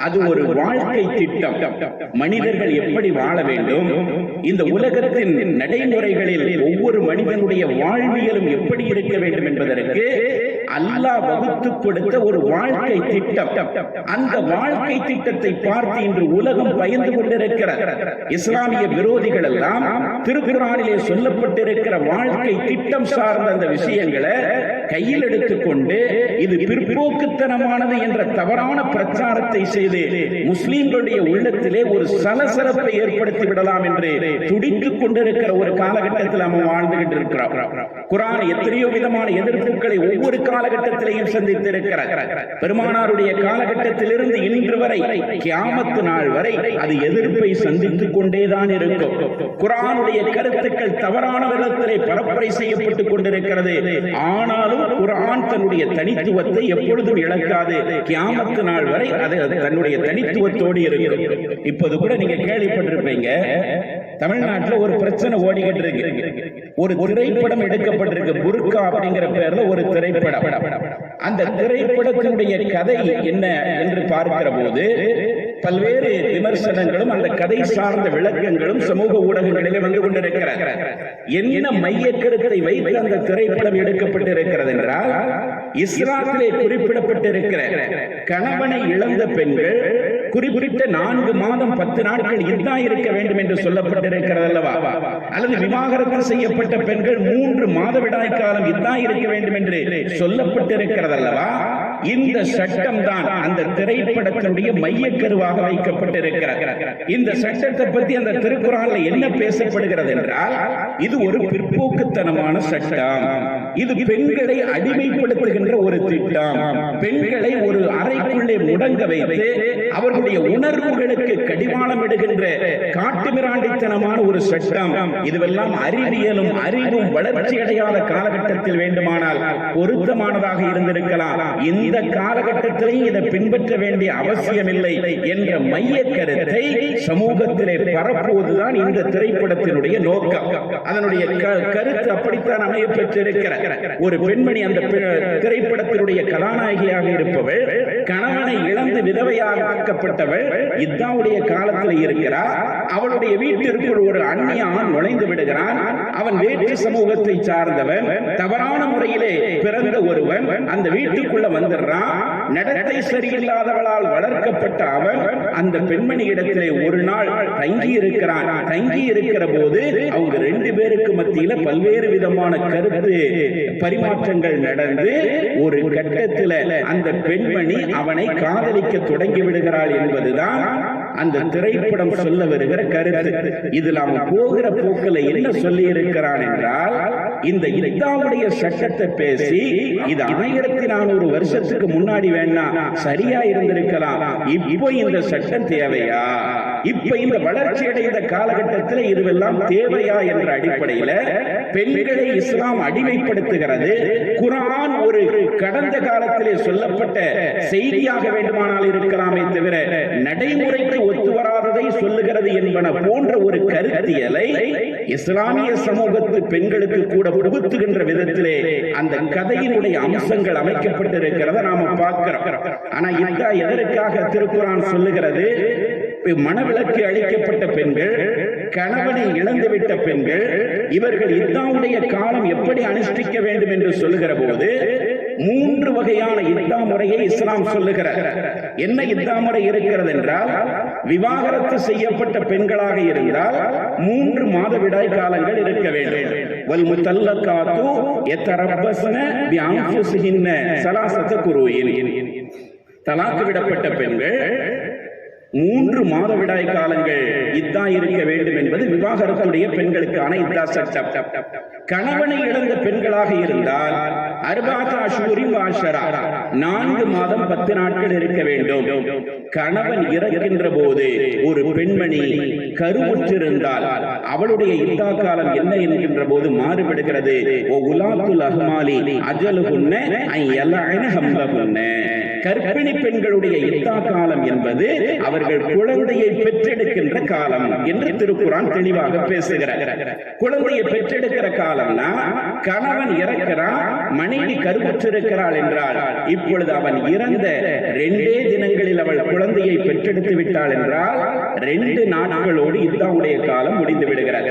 அது ஒரு வாழ்க்கை திட்டம். மனிதர்கள் எப்படி வாழ வேண்டும், இந்த உலகத்தின் நடைமுறைகளில் ஒவ்வொரு மனிதனுடைய வாழ்வியலும் எப்படி இருக்க வேண்டும் என்பதற்கு அல்லாஹ் வகுத்து கொடுத்த ஒரு வாழ்க்கை திட்டம். அந்த வாழ்க்கை திட்டத்தை பார்த்து இன்று உலகம் பயந்து கொண்டிருக்கிறது. இஸ்லாமிய விரோதிகள் எல்லாம் திருக்குர்ஆனிலே சொல்லப்பட்டிருக்கிற வாழ்க்கை திட்டம் சார்ந்த அந்த விஷயங்களை கையில் எடுத்துக்கொண்டு இது பிற்போக்குத்தனமானது என்ற தவறான பிரச்சாரத்தை செய்து முஸ்லிம்களுடைய உள்ளத்திலே ஒரு சலசலப்பை ஏற்படுத்தி விடலாம் என்று துடித்துக் கொண்டிருக்கிற ஒரு காலகட்டத்தில் நாம் வாழ்ந்துகிட்டு இருக்கிறோம். குர்ஆன் எத்தனையோ விதமான எதிர்ப்புகளை ஒவ்வொரு காலகட்டத்திலையும் சந்தித்திருக்கிறார். பெருமானாருடைய காலகட்டத்திலிருந்து இன்று வரை கியாமத்து நாள் வரை அது எதிர்ப்பை சந்தித்துக் கொண்டேதான் இருக்கும். குர்ஆனுடைய கருத்துக்கள் தவறான விதத்திலே பரப்புரை செய்யப்பட்டுக் கொண்டிருக்கிறது. ஆனாலும் குர்ஆன் தன்னுடைய தனித்துவத்தை எப்பொழுதும் இழக்காது. கியாமத்து நாள் வரை அது தன்னுடைய தனித்துவத்தோடு இருக்கும். இப்போது கூட நீங்க கேள்விப்பட்டிருப்பீங்க, தமிழ்நாட்டில் ஒரு பிரச்சனை ஓடிக்கிட்டு இருக்கு. ஒரு திரைப்படம் எடுக்கப்பட்டிருக்கு, புர்கா அப்படிங்கிற பெயர்ல ஒரு திரைப்படம். அந்த திரைப்படத்தினுடைய கதை என்ன என்று பார்க்கிற போது பல்வேறு விமர்சனங்களும் அந்த கதை சார்ந்த விளக்கங்களும் சமூக ஊடகங்களிலே வந்து கொண்டிருக்கிறது. என்ன மைய கருத்தை வைத்து அந்த திரைப்படம் எடுக்கப்பட்டிருக்கிறது என்றால், இஸ்லாத்திலே குறிப்பிடப்பட்டிருக்கிற கணவனை இழந்த பெண்கள் குறிப்பிட்ட 4 மாதம் 10 நாட்கள் இதான் இருக்க வேண்டும் என்று சொல்லப்பட்டிருக்கிறது அல்லவா? அல்லது விவாகரத்து செய்யப்பட்ட பெண்கள் 3 மாதவிடாய் காலம் இதான் இருக்க வேண்டும் என்று சொல்லப்பட்டிருக்கிறது அல்லவா? இந்த சட்டம் தான் அந்த திரைப்படத்தினுடைய மையக்கருவாக வைக்கப்பட்டிருக்கிறது. இந்த சட்டத்தை பற்றி அந்த திருக்குர்ஆன்ல என்ன பேசப்படுகிறது என்றால், இது ஒரு பிற்போக்குத்தனமான சட்டம். இது பெண்களை அடிமைப்படுத்துகின்ற ஒரு திட்டம். பெண்களை ஒரு அறைக்குள்ளே முடங்க வைத்து அவர்களுடைய உணர்வுகளுக்கு கடிவாளம் இடுகின்ற காட்டுமிராண்டித்தனமான ஒரு சட்டம். இதுவெல்லாம் அறிவியலும் அறிவும் வளர்ச்சி அடையாத காலகட்டத்தில் வேண்டுமானால் பொருத்தமானதாக இருந்திருக்கலாம். இந்த காலகட்டத்திலேயும் இதை பின்பற்ற வேண்டிய அவசியமில்லை என்ற மைய கருத்தை சமூகத்திலே பரப்புவதுதான் இந்த திரைப்படத்தினுடைய நோக்கம். அதனுடைய கருத்து அப்படித்தான் அமைய பெற்றிருக்கிற ஒரு பெண்மணி அந்த திரைப்படத்தினுடைய கதாநாயகியாக இருப்பவள் கணவனை இழந்து விதவையாக்கப்பட்டவள் இத்தாவுடைய காலத்தில் இருக்கிறார். அவளுடைய வீட்டிற்குள் ஒரு அந்நிய ஆண் நுழைந்து விடுகிறான். அவன் வேற்று சமூகத்தை சார்ந்தவன், தவறான முறையிலே பிறந்த ஒருவன் அந்த வீட்டுக்குள்ள வந்துடுறான். நடத்தை சரியில்லாதவளால் வளர்க்கப்பட்ட அவன் அந்த பெண்மணி இடத்திலே ஒரு நாள் தங்கி இருக்கிறான். தங்கி இருக்கிற போது அவங்க ரெண்டு பேருக்கு மத்தியில பல்வேறு விதமான கருத்து பரிமாற்றங்கள் நடந்து ஒரு கட்டத்தில் அந்த பெண்மணி அவனை காதலிக்க தொடங்கி விடுகிறாள் என்பதுதான் அந்த திரைப்படம் சொல்ல வருகிற கருத்து. இதில் அவன் போகிற போக்கில் என்ன சொல்லி இருக்கிறான் என்றால், இந்த இத்தாவுடைய சட்டத்தை பேசி இது 1400 வருஷத்துக்கு முன்னாடி வேணா சரியா இருந்திருக்கலாம், இப்போ இந்த சட்டம் தேவையா, இப்ப இந்த வளர்ச்சி அடைந்த காலகட்டத்தில் இதுவெல்லாம் தேவையா என்ற அடிப்படையில் பெண்களை இஸ்லாம் அடிமைப்படுத்துகிறது. குர்ஆன் ஒரு கடந்த காலத்திலே சொல்லப்பட்ட செய்தியாக வேண்டுமானால் இருக்கலாமே தவிர நடைமுறைக்கு ஒத்து வராததை சொல்லுகிறது என்பன போன்ற ஒரு கருத்தியலை இஸ்லாமிய சமூகத்து பெண்களுக்கு கூட புகுத்துகின்ற விதத்திலே அந்த கதையினுடைய அம்சங்கள் அமைக்கப்பட்டிருக்கிறத நாம பார்க்கிறோம். ஆனா இதா எதற்காக திருக்குர்ஆன் சொல்லுகிறது? மனவிலக்கு அளிக்கப்பட்ட பெண்கள், கணவனை இழந்துவிட்ட பெண்கள், இவர்கள் இத்தாவுடைய காலம் எப்படி அனுஷ்டிக்க வேண்டும் என்று சொல்லுகிற போது 3 வகையான இத்தா முறையை இஸ்லாம் சொல்லுகிறார். என்ன இத்தா முறை இருக்கிறது என்றால், விவாகரத்து செய்யப்பட்ட பெண்களாக இருந்தால் 3 மாதவிடாய் காலங்கள் இருக்க வேண்டும். வல் முத்தல்லகாத்து யதரப்பஸ்ன பிஅன்ஃபுஸிஹின்ன ஸலாஸத குரூயின். தலாக் விடப்பட்ட பெண்கள் 3 மாதவிடாய் காலங்கள் இத்தா இருக்க வேண்டும் என்பது விவாகரத்துடைய பெண்களுக்கான இத்தா சட்டம். கணவனை இழந்த பெண்களாக இருந்தால் 4 மாதம் 10 நாட்கள் இருக்க வேண்டும். கணவன் இறக்கின்ற போது ஒரு பெண்மணி கருவுற்றிருந்தால் அவளுடைய இத்தா காலம் என்ன என்கின்ற போது மாறுபடுகிறது. கர்ப்பிணி பெண்களுடைய இத்தா காலம் என்பது அவர்கள் குழந்தையை பெற்றெடுக்கின்ற காலம் என்று திருக்குர்ஆன் தெளிவாக பேசுகிறார். குழந்தையை பெற்றெடுக்கிற காலம்னா கணவன் இறக்கிறான், மனைவி கருவுற்றிருக்கிறாள் என்றால் இப்பொழுது அவன் இறந்த 2 தினங்களில் அவள் குழந்தையை பெற்றெடுத்து விட்டாள் என்றால் 2 நாட்களோடு இத்தாவுடைய காலம் முடிந்து விடுகிறார்.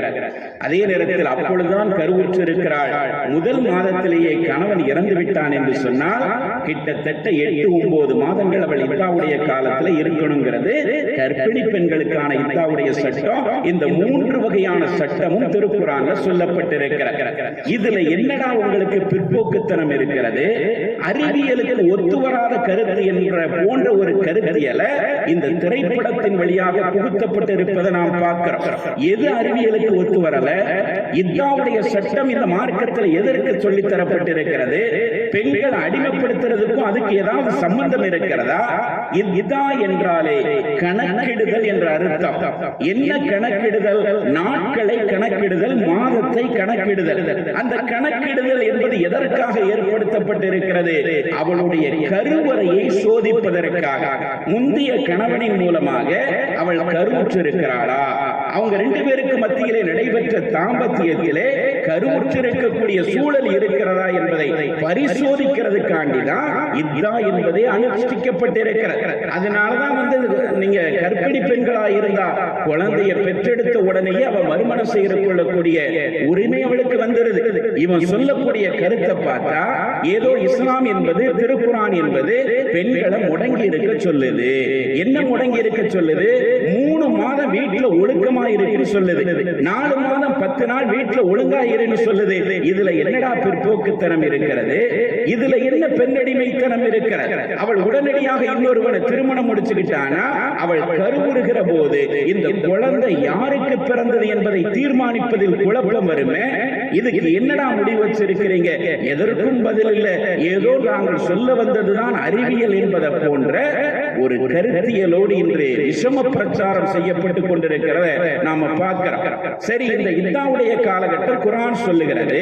அதே நேரத்தில் அப்பொழுதுதான் கருவுற்றிருக்கிறாள், முதல் மாதத்திலேயே கணவன் இறந்து விட்டான் என்று சொன்னால் கிட்டத்தட்ட 8-9 மாதங்கள் அவள் இத்தாவுடைய காலத்தில் இருக்கணுங்கிறது கர்ப்பிணி பெண்களுக்கான இத்தாவுடைய சட்டம். இந்த 3 வகையான சட்டமும் திருக்குர்ஆன்ல சொல்லப்பட்டிருக்கிறது. இதுல என்னடா உங்களுக்கு பிற்போக்குத்தனம் இருக்கிறது? அறிவியலுக்கு ஒத்து வராத கருத்து என்ற போன்ற ஒரு கருத்தியல இந்த திரைப்படத்தின் வழியாக புகுத்தப்பட்டிருப்பதை நாம் பார்க்கிறோம். எது அறிவியலுக்கு ஒத்து வரல? இத்தாவுடைய சட்டம் இந்த மார்க்கத்தில் எதற்கு சொல்லி தரப்பட்டிருக்கிறது? பெண்கள் அடிமைப்படுத்துறதுக்கும் அதுக்கு ஏதாவது சம்பந்தம் இருக்கிறதா? இதா என்றாலே கணக்கிடுதல் என்ற அர்த்தம். என்ன கணக்கிடுதல்? நாட்களை கணக்கிடுதல், மாதத்தை கணக்கிடுதல். அந்த கணக்கிடுதல் என்பது எதற்காக ஏற்படுத்தப்பட்டிருக்கிறது? அவளுடைய கருவறையை சோதிப்பதற்காக. முந்தைய கணவனின் மூலமாக அவள் கருவுற்றிருக்கிறாளா, அவங்க 2 பேருக்கு மத்தியிலே நடைபெற்ற தாம்பத்தியத்திலே கருவுற்றிருக்கக்கூடிய சூழல் இருக்கிறதா என்பதை பரிசோதிக்கிறதுக்காண்டிதான் இத்தா என்பதை அனுஷ்டிக்கப்பட்டிருக்கிறது. அதனாலதான் நீங்க கர்ப்பிணி பெண்களா இருந்தா குழந்தையை பெற்றெடுத்த உடனேயே அவ மறுமணம் செய்து கொள்ளக்கூடிய உரிமை அவளுக்கு வந்துருது. இவன் சொல்லக்கூடிய கருத்தை பார்த்தா ஏதோ இஸ்லாம் என்பது, திருக்குர்ஆன் என்பது பெண்களை முடங்கி இருக்க சொல்லுது. என்ன முடங்கி இருக்க சொல்லுது? 3 மாதம் வீட்டுல ஒழுக்கமா இருக்குன்னு சொல்லுது, 4 மாதம் 10 நாள் வீட்டுல ஒழுங்கா இருன்னு சொல்லுது. இதுல என்னடா பிற்போக்குத்தனம் இருக்கிறது? இதுல என்ன பெண்ணடிமைத்தனம் இருக்கிறது? அவள் உடனடியாக இன்னொருவனை திருமணம் முடிச்சுக்கிட்டானா அவள் கருவுறுகிற போது இந்த குழந்தை யாருக்கு பிறந்தது என்பதை தீர்மானிப்பதில் குழப்பம் வருமே. இதுக்கு என்னடா முடிவு வச்சிருக்கிறீங்க? எதற்கும் பதில் இல்லை. ஏதோ நாங்கள் சொல்ல வந்ததுதான் அறிவியல் என்பதை போன்ற ஒரு கருத்தியலோடு இன்று விஷம பிரச்சாரம் செய்யப்பட்டுக் கொண்டிருக்கிறத நாம பார்க்கிறோம். சரி, இந்த இத்தாவுடைய காலகட்டம் குர்ஆன் சொல்லுகிறது.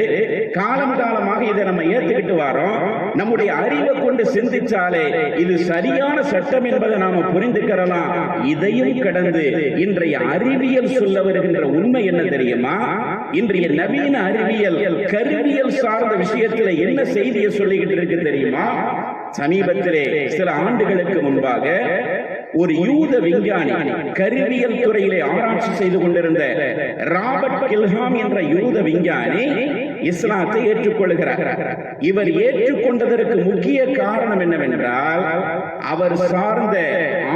காலம் காலமாக இதை நம்ம ஏத்துக்கிட்டு வரோம். நம்முடைய அறிவை கொண்டு சிந்திச்சாலே இது சரியான சட்டம் என்பதை நாம புரிந்துக்கிறலாம். இதையும் கடந்து இன்றைய அறிவியல் சொல்ல வருகின்ற உண்மை என்ன தெரியுமா? இன்றைய நவீன அறிவியல் கருவியல் சார்ந்த விஷயத்தில் என்ன செய்தியை சொல்லிக்கிட்டு இருக்கு தெரியுமா? சமீபத்திலே சில ஆண்டுகளுக்கு முன்பாக ஒரு யூத விஞ்ஞானி, கருவியல் துறையிலே ஆராய்ச்சி செய்து கொண்டிருந்த ராபர்ட் கில்ஹாம் என்ற யூத விஞ்ஞானி இஸ்லாத்தை ஏற்றுக்கொள்கிறார். இவர் ஏற்றுக்கொண்டதற்கு முக்கிய காரணம் என்னவென்றால், அவர் சார்ந்த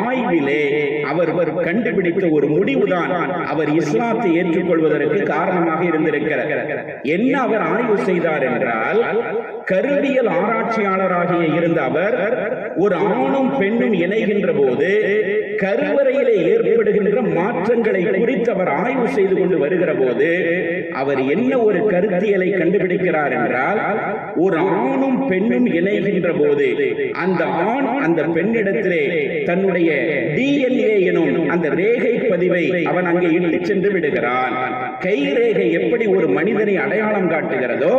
ஆய்விலே அவர் கண்டுபிடித்த ஒரு முடிவுதான் அவர் இஸ்லாத்தை ஏற்றுக்கொள்வதற்கு காரணமாக இருந்திருக்கிறார். என்ன அவர் ஆய்வு செய்தார் என்றால், கருவியல் ஆராய்ச்சியாளராகிய இருந்த அவர் ஒரு ஆணும் பெண்ணும் இணைகின்ற போது கருவறையிலே ஏற்படுகின்ற மாற்றங்களை குறித்து அவர் ஆய்வு செய்து கொண்டு வருகிற போது அவர் என்ன ஒரு கருத்தியலை கண்டுபிடிக்கிறார் என்றால், ஒரு ஆணும் பெண்ணும் இணைகின்ற போது அந்த ஆண் அந்த பெண்ணிடத்திலே தன்னுடைய DNA எனும் அந்த ரேகை பதிவை அவன் அங்கே இட்டு சென்று விடுகிறான். கை ரேகை எப்படி ஒரு மனிதனை அடையாளம் காட்டுகிறதோ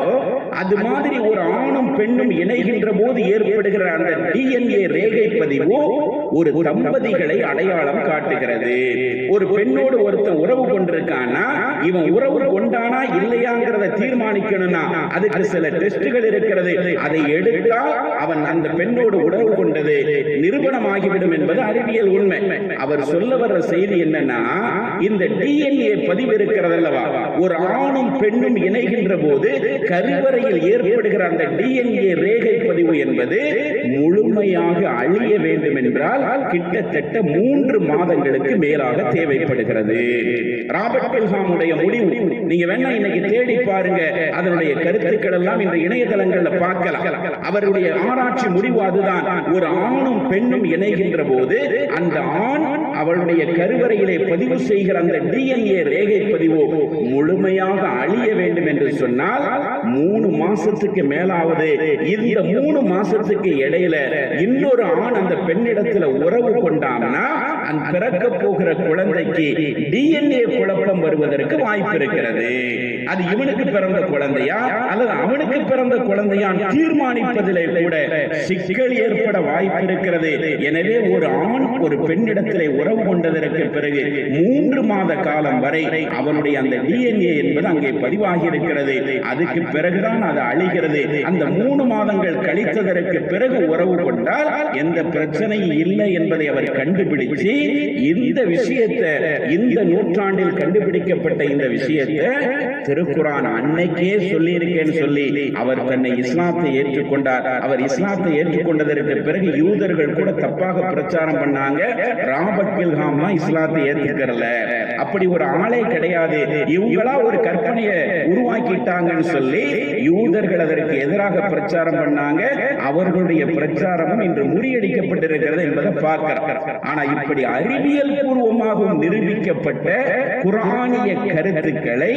அது மாதிரி ஒரு ஆணும் பெண்ணும் இணைகின்ற போது ஏற்படுகிற அந்த DNA ரேகை பதிவு ஒரு தம்பதிகளை அடையாளம் காட்டுகிறது. ஒரு பெண்ணோடு ஒருத்தன் உறவு கொண்டிருக்கானா, இவன் உறவு கொண்டானா இல்லையாங்கிறத தீர்மானிக்கணும்னா அதுக்கு சில டெஸ்டுகள் இருக்கிறது. அதை எடுத்தால் அவன் அந்த பெண்ணோடு உறவு கொண்டது நிரூபணமாகிவிடும் என்பது அறிவியல் உண்மை. அவர் சொல்ல வர்ற செய்தி என்னன்னா, இந்த DNA பதிவு இருக்கிறதல்லவா, ஒரு ஆணும் பெண்ணும் இணைகின்ற போது கருவறையில் ஏற்படுகிற அந்த DNA ரேகை பதிவு என்பது முழுமையாக அழிய வேண்டும் என்றால் கிட்டத்தட்ட 3 மாதங்களுக்கு மேலாக தேவைப்படுகிறது. ராபர்ட் கில்ஹாமுடைய முடிவு நீங்க வேணா இன்னைக்கு தேடி பாருங்க, அதனுடைய கருத்துக்கள் எல்லாம் இந்த இணையதளங்கள்ல பார்க்கலாம். அவருடைய ஆராய்ச்சி முடிவு அதுதான். ஒரு ஆணும் பெண்ணும் இணைகின்ற போது அந்த ஆண் அவளுடைய கருவறையிலே பதிவு செய்கிற அந்த DNA ரேகை பதிவு முழுமையாக அழிய வேண்டும் என்று சொன்னால் 3 மாசத்துக்கு மேலாவது. இந்த 3 மாசத்துக்கு இடையில இன்னொரு ஆண் அந்த பெண்ணிடத்துல உறவு கொண்டான்னா அந்த பிறக்க போகிற குழந்தைக்கு DNA குழப்பம் வருவதற்கு வாய்ப்பு இருக்கிறது. அது இவனுக்கு பிறந்த குழந்தையா அல்லது அவனுக்கு பிறந்த குழந்தையா தீர்மானிப்பதிலே கூட சிக்கல் ஏற்பட வாய்ப்பு இருக்கிறது. எனவே ஒரு ஆண் ஒரு பெண்ணிடத்திலே உறவு கொண்டதற்கு பிறகு 3 மாத காலம் வரை அவனுடைய அந்த DNA என்பது அங்கே பதிவாகி இருக்கிறது. அதுக்கு பிறகுதான் அது அழிகிறது. அந்த 3 மாதங்கள் கழித்ததற்கு பிறகு உறவு கொண்டால் எந்த பிரச்சனையும் இல்லை என்பதை அவர் கண்டுபிடிச்சு இந்த விஷயத்தை, இந்த நூற்றாண்டில் கண்டுபிடிக்கப்பட்ட இந்த விஷயத்தை திருக்குர்ஆன் அன்னைக்கே சொல்லி இருக்கேன்னு சொல்லி அவர் தன்னை இஸ்லாத்தை ஏற்றுக்கொண்டார். அவர் இஸ்லாத்தை ஏற்றுக்கொண்டதற்கு பிறகு யூதர்கள் கூட தப்பாக பிரச்சாரம் பண்ணாங்க, ராபர்ட் கில்ஹாம் இஸ்லாத்தை ஏற்றுக்கறல, அப்படி ஒரு ஆளே கிடையாது, இவங்களா ஒரு கற்பனையை உருவாக்கிட்டாங்கன்னு சொல்லி யூதர்கள் அதற்கு எதிராக பிரச்சாரம் பண்ணாங்க. அவர்களுடைய பிரச்சாரமும் இன்று முறியடிக்கப்பட்டிருக்கிறது என்பதை பார்க்கிறோம். ஆனா இப்படி அறிவியல் பூர்வமாகவும் நிரூபிக்கப்பட்ட குர்ஆனிய கருத்துக்களை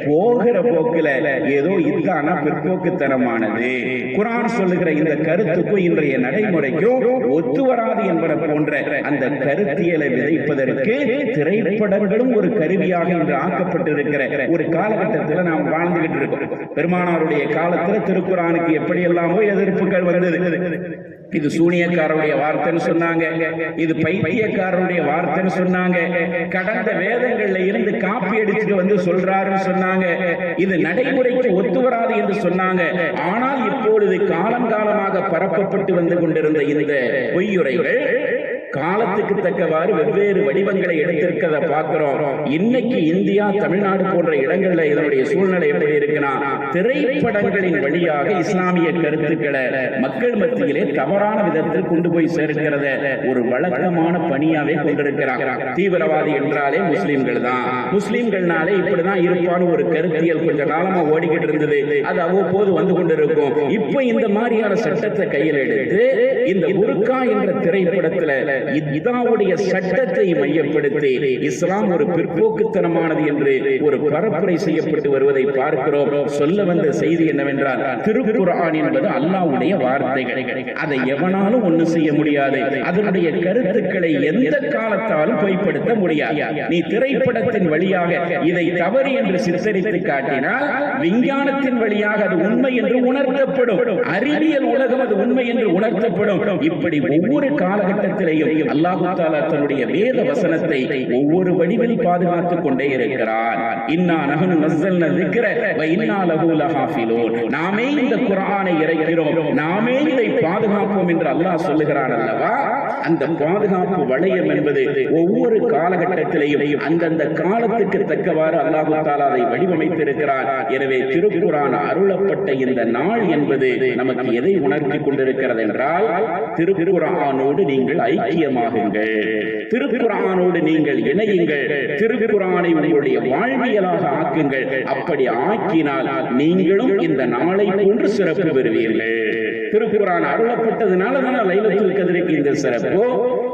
போகிற போக்கில ஏதோ இதுதானா பிற்போக்குத்தனமானது, குர்ஆன் சொல்லுகிற இந்த கருத்துக்கும் இன்றைய நடைமுறைக்கும் ஒத்து வராது என்பதை போன்ற அந்த கருத்தியலை விதைப்பதற்கு திரைப்படங்களும் ஒரு கருவியாக இன்று ஆக்கப்பட்டிருக்கிற ஒரு காலகட்டத்தில் நாம் வாழ்ந்துகிட்டு இருக்கோம். பெருமானாருடைய காலத்துல திருக்குர்ஆனுக்கு எப்படி எல்லாமோ எதிர்ப்புகள் வந்தது. இது சூனியக்காரருடைய வார்த்தைன்னு சொன்னாங்க, இது பைத்தியக்காரருடைய வார்த்தைன்னு சொன்னாங்க, கடந்த வேதங்கள்ல இருந்து காப்பி அடிச்சுட்டு வந்து சொல்றாருன்னு சொன்னாங்க, இது நடைமுறைக்கு ஒத்து வராது என்று சொன்னாங்க. ஆனால் இப்பொழுது காலம் காலமாக பரப்பப்பட்டு வந்து கொண்டிருந்த இந்த பொய்யுரைகள் காலத்துக்கு தக்கவாறு வெவ்வேறு வடிவங்களை எடுத்திருக்கிறத பார்க்கிறோம். இன்னைக்கு இந்தியா, தமிழ்நாடு போன்ற இடங்கள்ல இதனுடைய சூழ்நிலை எப்படி இருக்குன்னா, திரைப்படங்களின் வழியாக இஸ்லாமிய கருத்துக்களை மக்கள் மத்தியிலே தவறான விதத்தில் கொண்டு போய் சேர்க்கிறத ஒரு வழக்கமான பணியாவே கொண்டிருக்கிறாங்க. தீவிரவாதி என்றாலே முஸ்லிம்கள் தான், முஸ்லிம்கள்னாலே இப்படிதான் இருப்பான்னு ஒரு கருத்தியல் கொஞ்ச காலமா ஓடிக்கிட்டு இருந்தது. அது அவ்வப்போது வந்து கொண்டிருக்கும். இப்ப இந்த மாதிரியான சட்டத்தை கையில் எடுத்து இந்த புர்கா என்ற திரைப்படத்துல இதாவுடைய சட்டத்தை மையப்படுத்தி இஸ்லாம் ஒரு பிற்போக்குத்தனமானது என்று ஒரு பரப்புரை செய்யப்பட்டு வருவதை பார்க்கிறோம். சொல்ல வந்த செய்தி என்னவென்றால், திருக்குர்ஆன் என்பது அல்லாஹ்வுடைய வார்த்தைகள், அதை எவனாலும் ஒண்ணு செய்ய முடியாது. அதனுடைய கருத்துக்களை எந்த காலத்தாலும் பொய்ப்படுத்த முடியாது. நீ திரைப்படத்தின் வழியாக இதை தவறு என்று சித்தரித்து காட்டினால் விஞ்ஞானத்தின் வழியாக அது உண்மை என்று உணர்த்தப்படும், அறிவியல் உலகம் அது உண்மை என்று உணர்த்தப்படும். இப்படி ஒவ்வொரு காலகட்டத்திலேயும் மனிதர்களையும் அல்லாஹ் தஆலா தன்னுடைய வேத வசனத்தை ஒவ்வொரு வடிவில் பாதுகாத்துக் கொண்டே இருக்கிறார். இன்னா நஹ்னு நஸல்னா ذிக்ர வ இன்னா லஹு லஹாஃபிலூன். நாமே இந்த குர்ஆனை இறக்கிறோம், நாமே இதை பாதுகாப்போம் என்று அல்லாஹ் சொல்லுகிறான் அல்லவா. அந்த பாதுகாப்பு வளையம் என்பது ஒவ்வொரு காலகட்டத்திலேயும் அந்தந்த காலத்துக்கு தக்கவாறு அல்லாஹ் தஆலா அதை வடிவமைத்திருக்கிறார். எனவே திருக்குர்ஆன் அருளப்பட்ட இந்த நாள் என்பது நமக்கு எதை உணர்த்திக் கொண்டிருக்கிறது என்றால், திருக்குர்ஆனோடு நீங்கள் ஐக்கியமாகுங்கள், திருக்குர்ஆனோடு நீங்கள் இணையுங்கள், திருக்குர்ஆனை உங்களுடைய வாழ்வியலாக ஆக்குங்கள். அப்படி ஆக்கினால் நீங்களும் இந்த நாளை போன்று சிறப்பு பெறுவீர்கள். திருக்குர்ஆன் அருளப்பட்டதுனால தான் லைலத்துல் கத்ருக்கு இந்த சிறப்பு.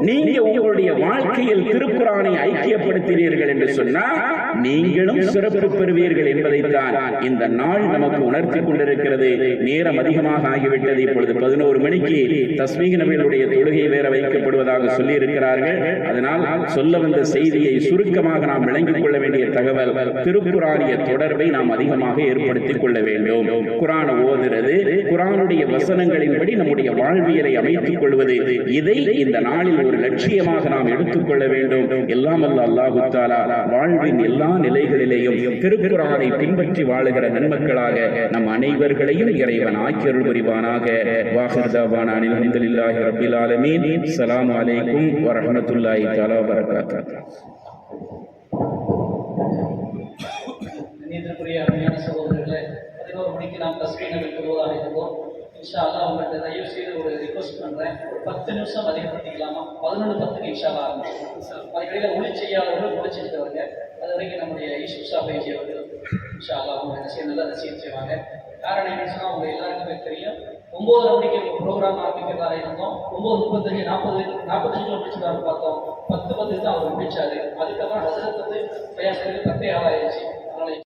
நீங்க உங்களுடைய வாழ்க்கையில் திருக்குர்ஆனை ஐக்கியப்படுத்தினீர்கள் என்று சொன்னால் நீங்களும் சிறப்பு பெறுவீர்கள் என்பதைத்தான் இந்த நாள் நமக்கு உணர்த்தி கொண்டிருக்கிறது. நேரம் அதிகமாக ஆகிவிட்டது. இப்பொழுது 11 மணிக்கு தஸ்பீஹ் நபிகளுடைய தொழுகை வேற வைக்கப்படுவதாக சொல்லி இருக்கிறார்கள். அதனால் சொல்ல வந்த செய்தியை சுருக்கமாக நாம் விளங்கிக் கொள்ள வேண்டிய தகவல், திருக்குர்ஆனிய தொடர்பை நாம் அதிகமாக ஏற்படுத்திக் கொள்ள வேண்டும். குர்ஆன் ஓதுறது, குர்ஆனுடைய வசனங்களின்படி நம்முடைய வாழ்வியலை அமைத்துக் கொள்வது, இதை இந்த நாளில் ஒரு லட்சியமாக நாம் எடுத்துக்கொள்ள வேண்டும். எல்லாம் அல்ல அல்லாஹ் தஆலா வாழ்வின் எல்லா நிலைகளிலேயும் திருக்குர்ஆனை பின்பற்றி வாழுகிற நன்மக்களாக நம் அனைவர்களையும் இறைவன் ஆக்கியருள் புரிவானாக. வாஹிர் தஅவானா அல்ஹம்துலில்லாஹி ரப்பில் ஆலமீன். அஸ்ஸலாமு அலைக்கும் வ ரஹ்மத்துல்லாஹி தஆலா வ பரகாத்துஹு. அருமையான சகோதரர்களே, 11 மணிக்கு நாம் தஸ்பீஹ் நபி தொழுவதாக இருந்தோம். இன்ஷா அல்லாஹ் உங்கள்கிட்ட தயவு செய்து ஒரு ரிக்வஸ்ட் பண்றேன், ஒரு 10 நிமிஷம் அதிகப்படுத்திக்கலாமா? 11:10 இன்ஷா அல்லாஹ் ஆரம்பிக்கும். அதுக்கிடையில் ஒளி செய்யாதவர்கள் ஒளி செஞ்சுருவாங்க. அது வரைக்கும் நம்முடைய யூசுப் ஷாஃபி அவர்கள் இன்ஷா அல்லாஹ் அவங்க நல்லா ரசிகை செய்வாங்க. காரணம் என்னன்னு சொன்னால் அவங்க எல்லாருக்குமே தெரியும், 9:30 மணிக்கு ப்ரோக்ராம் ஆரம்பிக்கிறதா இருந்தோம். 9:35 45 முடிச்சுதான் பார்த்தோம். 10:10 தான் அவர் முடிச்சாரு. அதுக்கப்புறம் ஹசரத் வந்து பயாசத்துக்கு 10 ஆளாயிருச்சு.